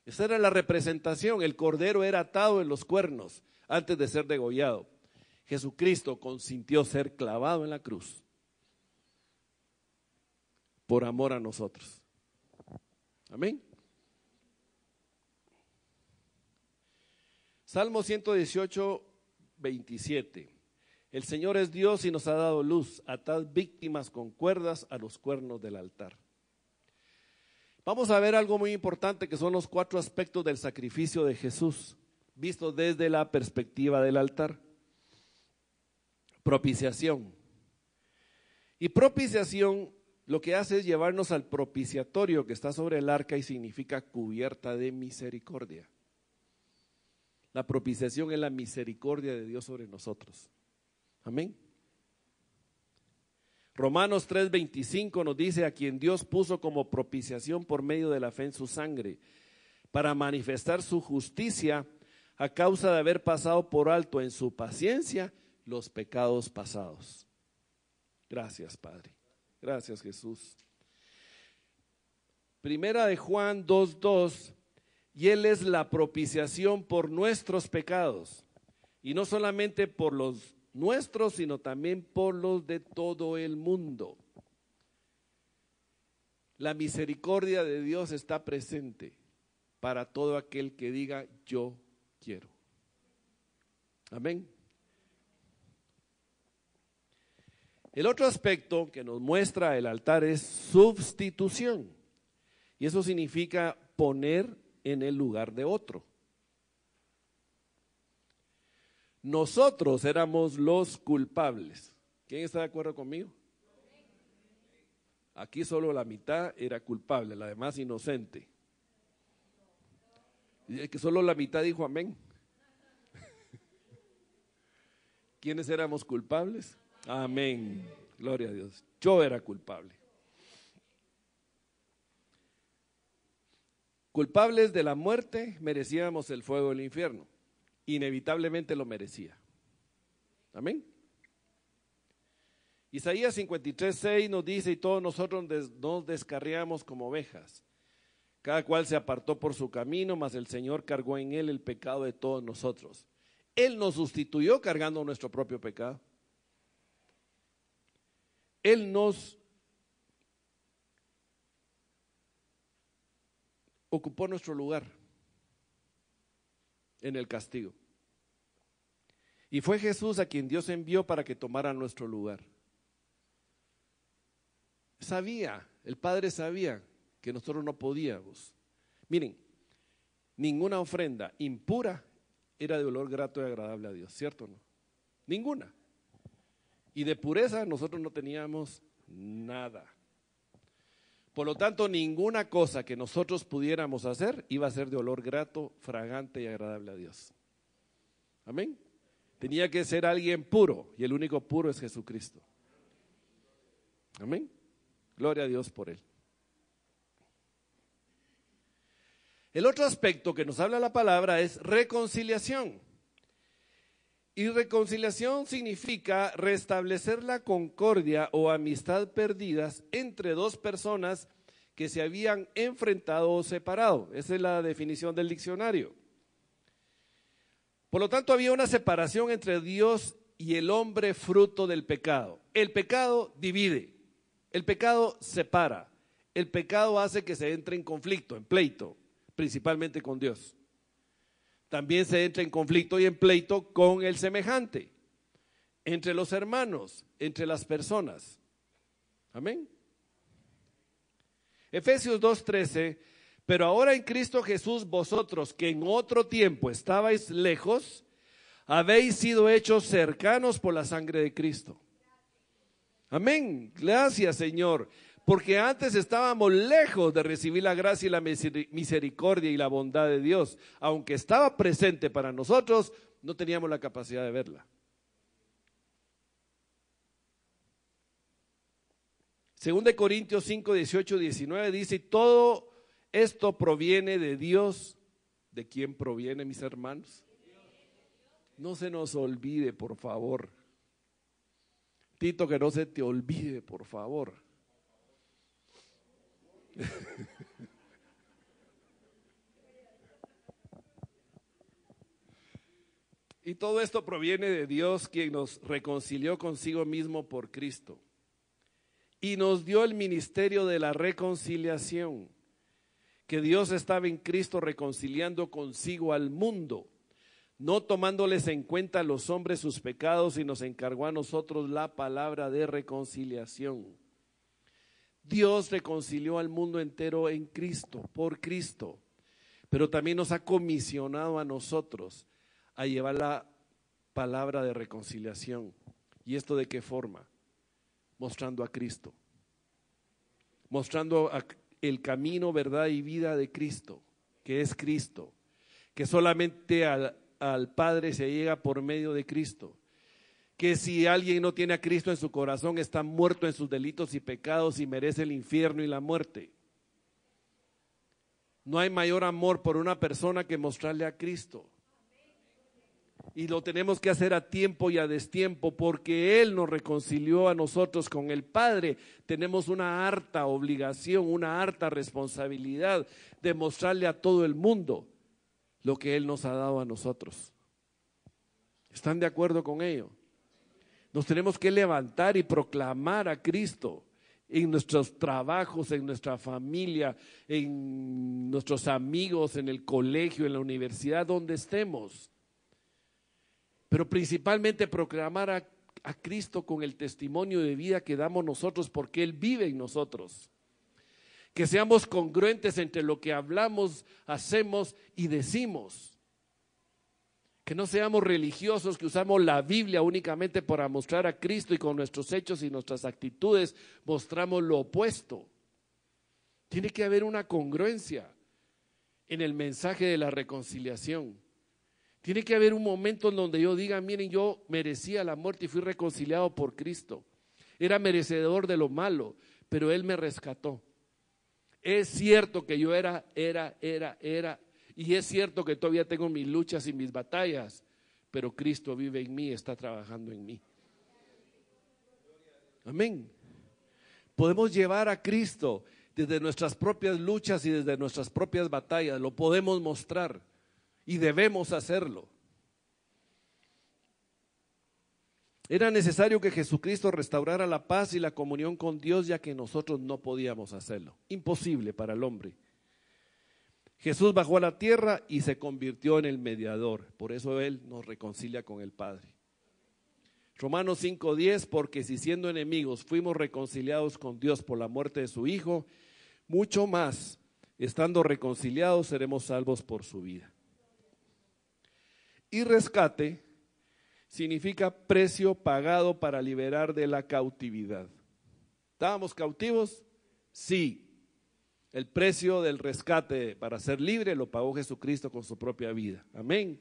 Esa era la representación. El cordero era atado en los cuernos antes de ser degollado. Jesucristo consintió ser clavado en la cruz por amor a nosotros. Amén. Salmo 118, 27. El Señor es Dios y nos ha dado luz. Atad víctimas con cuerdas a los cuernos del altar. Vamos a ver algo muy importante, que son los 4 aspectos del sacrificio de Jesús, visto desde la perspectiva del altar. Propiciación. Y propiciación lo que hace es llevarnos al propiciatorio que está sobre el arca y significa cubierta de misericordia. La propiciación es la misericordia de Dios sobre nosotros. Amén. Romanos 3:25 nos dice: a quien Dios puso como propiciación por medio de la fe en su sangre, para manifestar su justicia a causa de haber pasado por alto en su paciencia los pecados pasados. Gracias, Padre. Gracias, Jesús. Primera de Juan 2:2, y Él es la propiciación por nuestros pecados, y no solamente por los nuestros, sino también por los de todo el mundo. La misericordia de Dios está presente para todo aquel que diga yo quiero. Amén. El otro aspecto que nos muestra el altar es sustitución, y eso significa poner en el lugar de otro. Nosotros éramos los culpables. ¿Quién está de acuerdo conmigo? Aquí solo la mitad era culpable, la demás inocente. Y que solo la mitad dijo amén. ¿Quiénes éramos culpables? Amén. Gloria a Dios. Yo era culpable. Culpables de la muerte, merecíamos el fuego del infierno. Inevitablemente lo merecía. Amén. Isaías 53:6 nos dice: y todos nosotros nos descarriamos como ovejas, cada cual se apartó por su camino, mas el Señor cargó en él el pecado de todos nosotros. Él nos sustituyó cargando nuestro propio pecado. Él nos ocupó nuestro lugar en el castigo. Y fue Jesús a quien Dios envió para que tomara nuestro lugar. El Padre sabía que nosotros no podíamos. Miren, ninguna ofrenda impura era de olor grato y agradable a Dios, ¿cierto o no? Ninguna. Y de pureza nosotros no teníamos nada. Por lo tanto, ninguna cosa que nosotros pudiéramos hacer iba a ser de olor grato, fragante y agradable a Dios. Amén. Tenía que ser alguien puro, y el único puro es Jesucristo. Amén. Gloria a Dios por él. El otro aspecto que nos habla la palabra es reconciliación. Y reconciliación significa restablecer la concordia o amistad perdidas entre dos personas que se habían enfrentado o separado. Esa es la definición del diccionario. Por lo tanto, había una separación entre Dios y el hombre fruto del pecado. El pecado divide, el pecado separa, el pecado hace que se entre en conflicto, en pleito, principalmente con Dios. También se entra en conflicto y en pleito con el semejante, entre los hermanos, entre las personas. Amén. Efesios 2:13, pero ahora en Cristo Jesús vosotros que en otro tiempo estabais lejos, habéis sido hechos cercanos por la sangre de Cristo. Amén, gracias Señor, porque antes estábamos lejos de recibir la gracia y la misericordia y la bondad de Dios. Aunque estaba presente para nosotros, no teníamos la capacidad de verla. Según de Corintios 5, 18, 19 dice, todo esto proviene de Dios. ¿De quién proviene, mis hermanos? No se nos olvide, por favor. Tito, que no se te olvide, por favor. Y todo esto proviene de Dios, quien nos reconcilió consigo mismo por Cristo y nos dio el ministerio de la reconciliación, que Dios estaba en Cristo reconciliando consigo al mundo, no tomándoles en cuenta a los hombres sus pecados, y nos encargó a nosotros la palabra de reconciliación. Dios reconcilió al mundo entero en Cristo, por Cristo, pero también nos ha comisionado a nosotros a llevar la palabra de reconciliación. ¿Y esto de qué forma? Mostrando a Cristo, mostrando el camino, verdad y vida de Cristo, que es Cristo, que solamente al Padre se llega por medio de Cristo. Que si alguien no tiene a Cristo en su corazón, está muerto en sus delitos y pecados y merece el infierno y la muerte. No hay mayor amor por una persona que mostrarle a Cristo. Y lo tenemos que hacer a tiempo y a destiempo, porque Él nos reconcilió a nosotros con el Padre. Tenemos una harta obligación, una harta responsabilidad de mostrarle a todo el mundo lo que Él nos ha dado a nosotros. ¿Están de acuerdo con ello? Nos tenemos que levantar y proclamar a Cristo en nuestros trabajos, en nuestra familia, en nuestros amigos, en el colegio, en la universidad, donde estemos. Pero principalmente proclamar a Cristo con el testimonio de vida que damos nosotros, porque Él vive en nosotros. Que seamos congruentes entre lo que hablamos, hacemos y decimos. Que no seamos religiosos, que usamos la Biblia únicamente para mostrar a Cristo y con nuestros hechos y nuestras actitudes mostramos lo opuesto. Tiene que haber una congruencia en el mensaje de la reconciliación. Tiene que haber un momento en donde yo diga, miren, yo merecía la muerte y fui reconciliado por Cristo. Era merecedor de lo malo, pero Él me rescató. Es cierto que yo era, y es cierto que todavía tengo mis luchas y mis batallas, pero Cristo vive en mí, está trabajando en mí. Amén. Podemos llevar a Cristo desde nuestras propias luchas y desde nuestras propias batallas, lo podemos mostrar y debemos hacerlo. Era necesario que Jesucristo restaurara la paz y la comunión con Dios, ya que nosotros no podíamos hacerlo. Imposible para el hombre. Jesús bajó a la tierra y se convirtió en el mediador. Por eso Él nos reconcilia con el Padre. Romanos 5:10, porque si siendo enemigos fuimos reconciliados con Dios por la muerte de su Hijo, mucho más, estando reconciliados, seremos salvos por su vida. Y rescate significa precio pagado para liberar de la cautividad. ¿Estábamos cautivos? Sí. El precio del rescate para ser libre lo pagó Jesucristo con su propia vida. Amén.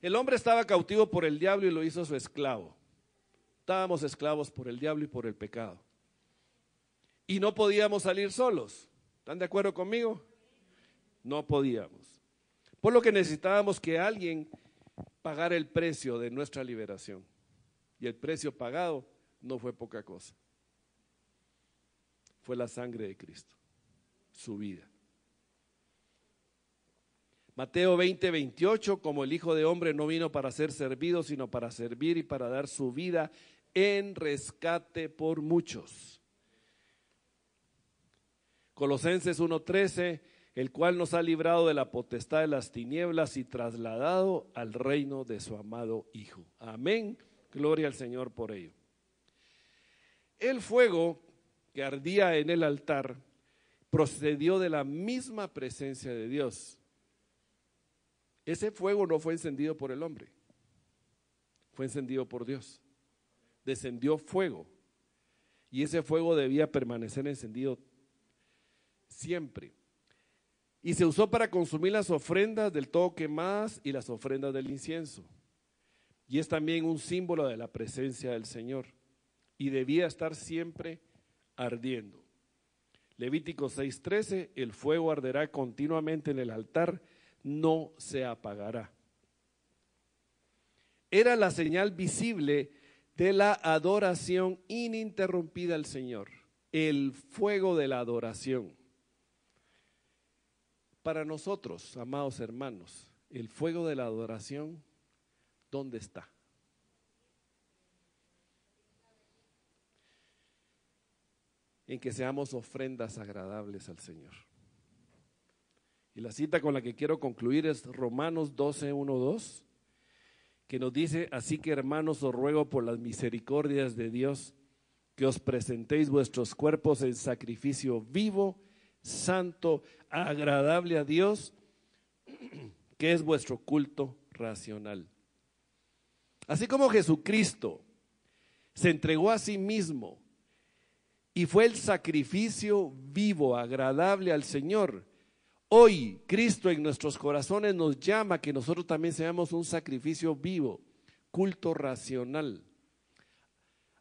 El hombre estaba cautivo por el diablo y lo hizo su esclavo. Estábamos esclavos por el diablo y por el pecado. Y no podíamos salir solos. ¿Están de acuerdo conmigo? No podíamos. Por lo que necesitábamos que alguien pagara el precio de nuestra liberación. Y el precio pagado no fue poca cosa. Fue la sangre de Cristo, su vida. Mateo 20:28, como el Hijo de Hombre no vino para ser servido, sino para servir y para dar su vida en rescate por muchos. Colosenses 1:13, el cual nos ha librado de la potestad de las tinieblas y trasladado al reino de su amado Hijo. Amén. Gloria al Señor por ello. El fuego que ardía en el altar procedió de la misma presencia de Dios. Ese fuego no fue encendido por el hombre, fue encendido por Dios. Descendió fuego y ese fuego debía permanecer encendido siempre. Y se usó para consumir las ofrendas del todo quemadas y las ofrendas del incienso. Y es también un símbolo de la presencia del Señor. Y debía estar siempre ardiendo. Levítico 6:13, el fuego arderá continuamente en el altar, no se apagará. Era la señal visible de la adoración ininterrumpida al Señor. El fuego de la adoración. Para nosotros, amados hermanos, el fuego de la adoración, ¿dónde está? En que seamos ofrendas agradables al Señor. Y la cita con la que quiero concluir es Romanos 12:1-2, que nos dice: así que hermanos, os ruego por las misericordias de Dios, que os presentéis vuestros cuerpos en sacrificio vivo, santo, agradable a Dios, que es vuestro culto racional. Así como Jesucristo se entregó a sí mismo y fue el sacrificio vivo, agradable al Señor, hoy Cristo en nuestros corazones nos llama a que nosotros también seamos un sacrificio vivo, culto racional,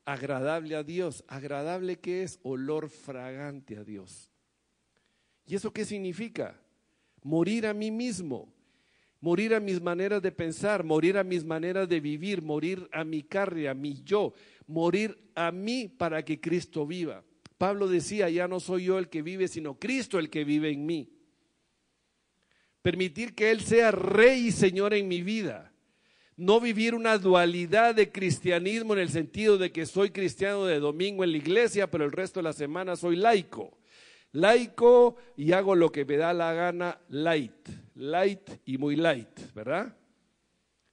agradable a Dios. ¿Agradable qué es? Olor fragante a Dios. ¿Y eso qué significa? Morir a mí mismo, morir a mis maneras de pensar, morir a mis maneras de vivir, morir a mi carne, a mi yo, morir a mí para que Cristo viva. Pablo decía: ya no soy yo el que vive, sino Cristo el que vive en mí. Permitir que Él sea Rey y Señor en mi vida. No vivir una dualidad de cristianismo en el sentido de que soy cristiano de domingo en la iglesia, pero el resto de la semana soy laico. Laico y hago lo que me da la gana, light y muy light, ¿verdad?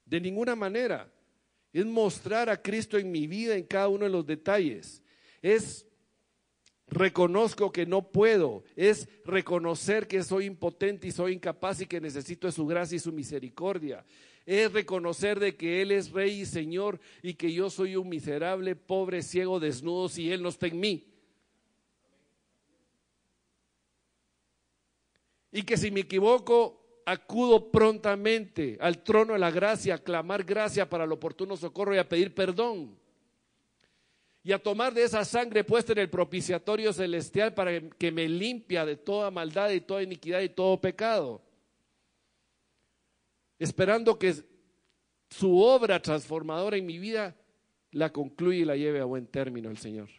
De ninguna manera. Es mostrar a Cristo en mi vida en cada uno de los detalles. Es reconozco que no puedo, es reconocer que soy impotente y soy incapaz y que necesito de su gracia y su misericordia. Es reconocer de que Él es Rey y Señor y que yo soy un miserable, pobre, ciego, desnudo si Él no está en mí. Y que si me equivoco, acudo prontamente al trono de la gracia, a clamar gracia para el oportuno socorro y a pedir perdón. Y a tomar de esa sangre puesta en el propiciatorio celestial para que me limpia de toda maldad y toda iniquidad y todo pecado. Esperando que su obra transformadora en mi vida la concluya y la lleve a buen término el Señor.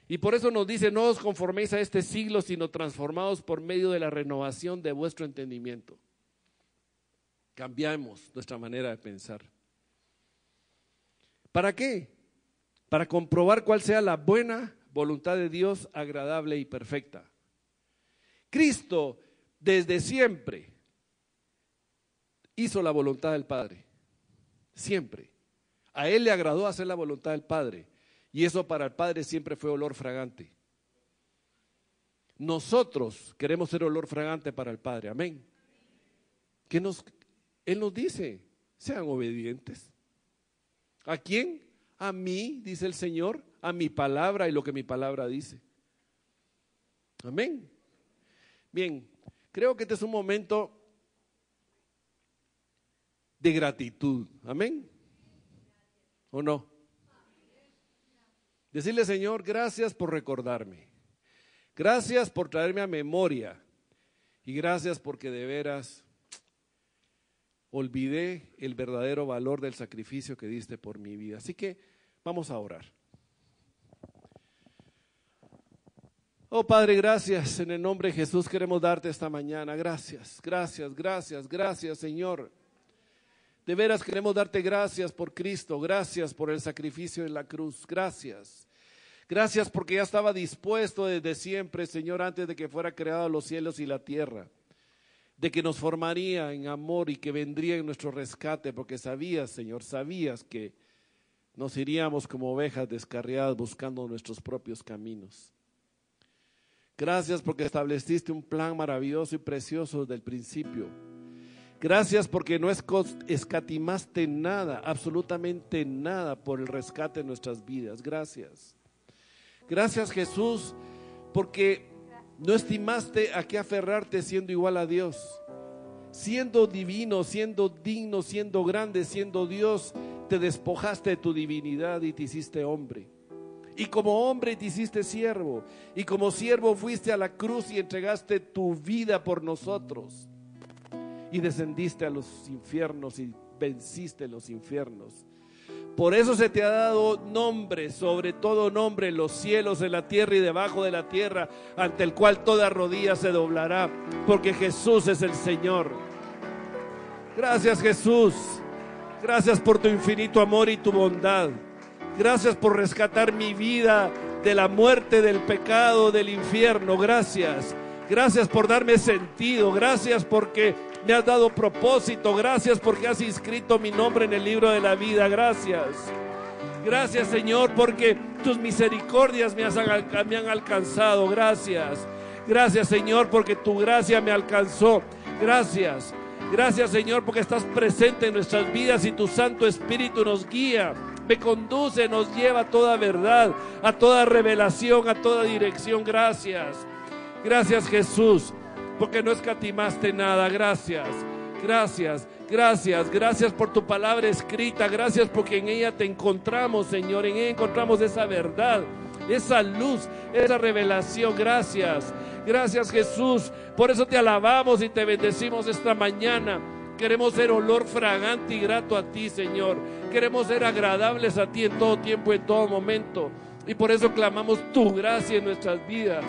Y por eso nos dice: no os conforméis a este siglo, sino transformados por medio de la renovación de vuestro entendimiento. Cambiamos nuestra manera de pensar. ¿Para qué? Para comprobar cuál sea la buena voluntad de Dios, agradable y perfecta. Cristo desde siempre hizo la voluntad del Padre, siempre. A él le agradó hacer la voluntad del Padre. Y eso para el Padre siempre fue olor fragante. Nosotros queremos ser olor fragante para el Padre. Amén. Él nos dice, sean obedientes. ¿A quién? A mí, dice el Señor, a mi palabra y lo que mi palabra dice. Amén. Bien, creo que este es un momento de gratitud. Amén. ¿O no? Decirle, Señor, gracias por recordarme. Gracias por traerme a memoria. Y gracias porque de veras olvidé el verdadero valor del sacrificio que diste por mi vida. Así que vamos a orar. Oh Padre, gracias. En el nombre de Jesús queremos darte esta mañana. Gracias, gracias, gracias, gracias, Señor. De veras queremos darte gracias por Cristo, gracias por el sacrificio en la cruz, gracias. Gracias porque ya estaba dispuesto desde siempre, Señor, antes de que fuera creado los cielos y la tierra, de que nos formaría en amor y que vendría en nuestro rescate, porque sabías, Señor, sabías que nos iríamos como ovejas descarriadas buscando nuestros propios caminos. Gracias porque estableciste un plan maravilloso y precioso desde el principio. Gracias porque no escatimaste nada, absolutamente nada por el rescate de nuestras vidas. Gracias. Gracias, Jesús, porque no estimaste a qué aferrarte siendo igual a Dios. Siendo divino, siendo digno, siendo grande, siendo Dios, te despojaste de tu divinidad y te hiciste hombre. Y como hombre te hiciste siervo. Y como siervo fuiste a la cruz y entregaste tu vida por nosotros. Y descendiste a los infiernos y venciste los infiernos. Por eso se te ha dado nombre, sobre todo nombre, en los cielos, en la tierra y debajo de la tierra, ante el cual toda rodilla se doblará, porque Jesús es el Señor. Gracias, Jesús. Gracias por tu infinito amor y tu bondad. Gracias por rescatar mi vida de la muerte, del pecado, del infierno. Gracias. Gracias por darme sentido. Gracias porque me has dado propósito. Gracias porque has inscrito mi nombre en el libro de la vida. Gracias. Gracias, Señor, porque tus misericordias me han alcanzado. Gracias. Gracias, Señor, porque tu gracia me alcanzó. Gracias. Gracias, Señor, porque estás presente en nuestras vidas y tu Santo Espíritu nos guía, me conduce, nos lleva a toda verdad, a toda revelación, a toda dirección. Gracias. Gracias, Jesús, porque no escatimaste nada. Gracias, gracias, gracias, gracias por tu palabra escrita. Gracias porque en ella te encontramos, Señor, en ella encontramos esa verdad, esa luz, esa revelación. Gracias, gracias, Jesús. Por eso te alabamos y te bendecimos esta mañana. Queremos ser olor fragante y grato a ti, Señor. Queremos ser agradables a ti en todo tiempo, en todo momento. Y por eso clamamos tu gracia en nuestras vidas.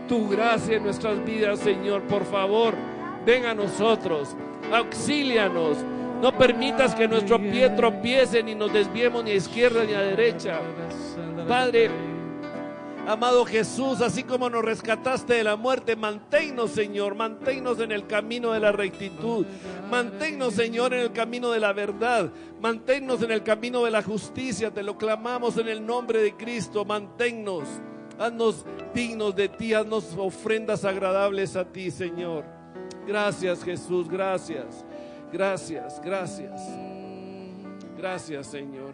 Tu gracia en nuestras vidas, Señor. Por favor, ven a nosotros. Auxílianos. No permitas que nuestro pie tropiece, ni nos desviemos ni a izquierda ni a derecha. Padre, amado Jesús, así como nos rescataste de la muerte, manténnos, Señor, manténnos en el camino de la rectitud, manténnos, Señor, en el camino de la verdad, manténnos en el camino de la justicia. Te lo clamamos en el nombre de Cristo. Manténnos, haznos dignos de ti, haznos ofrendas agradables a ti, Señor. Gracias, Jesús, gracias, gracias, gracias, gracias, Señor.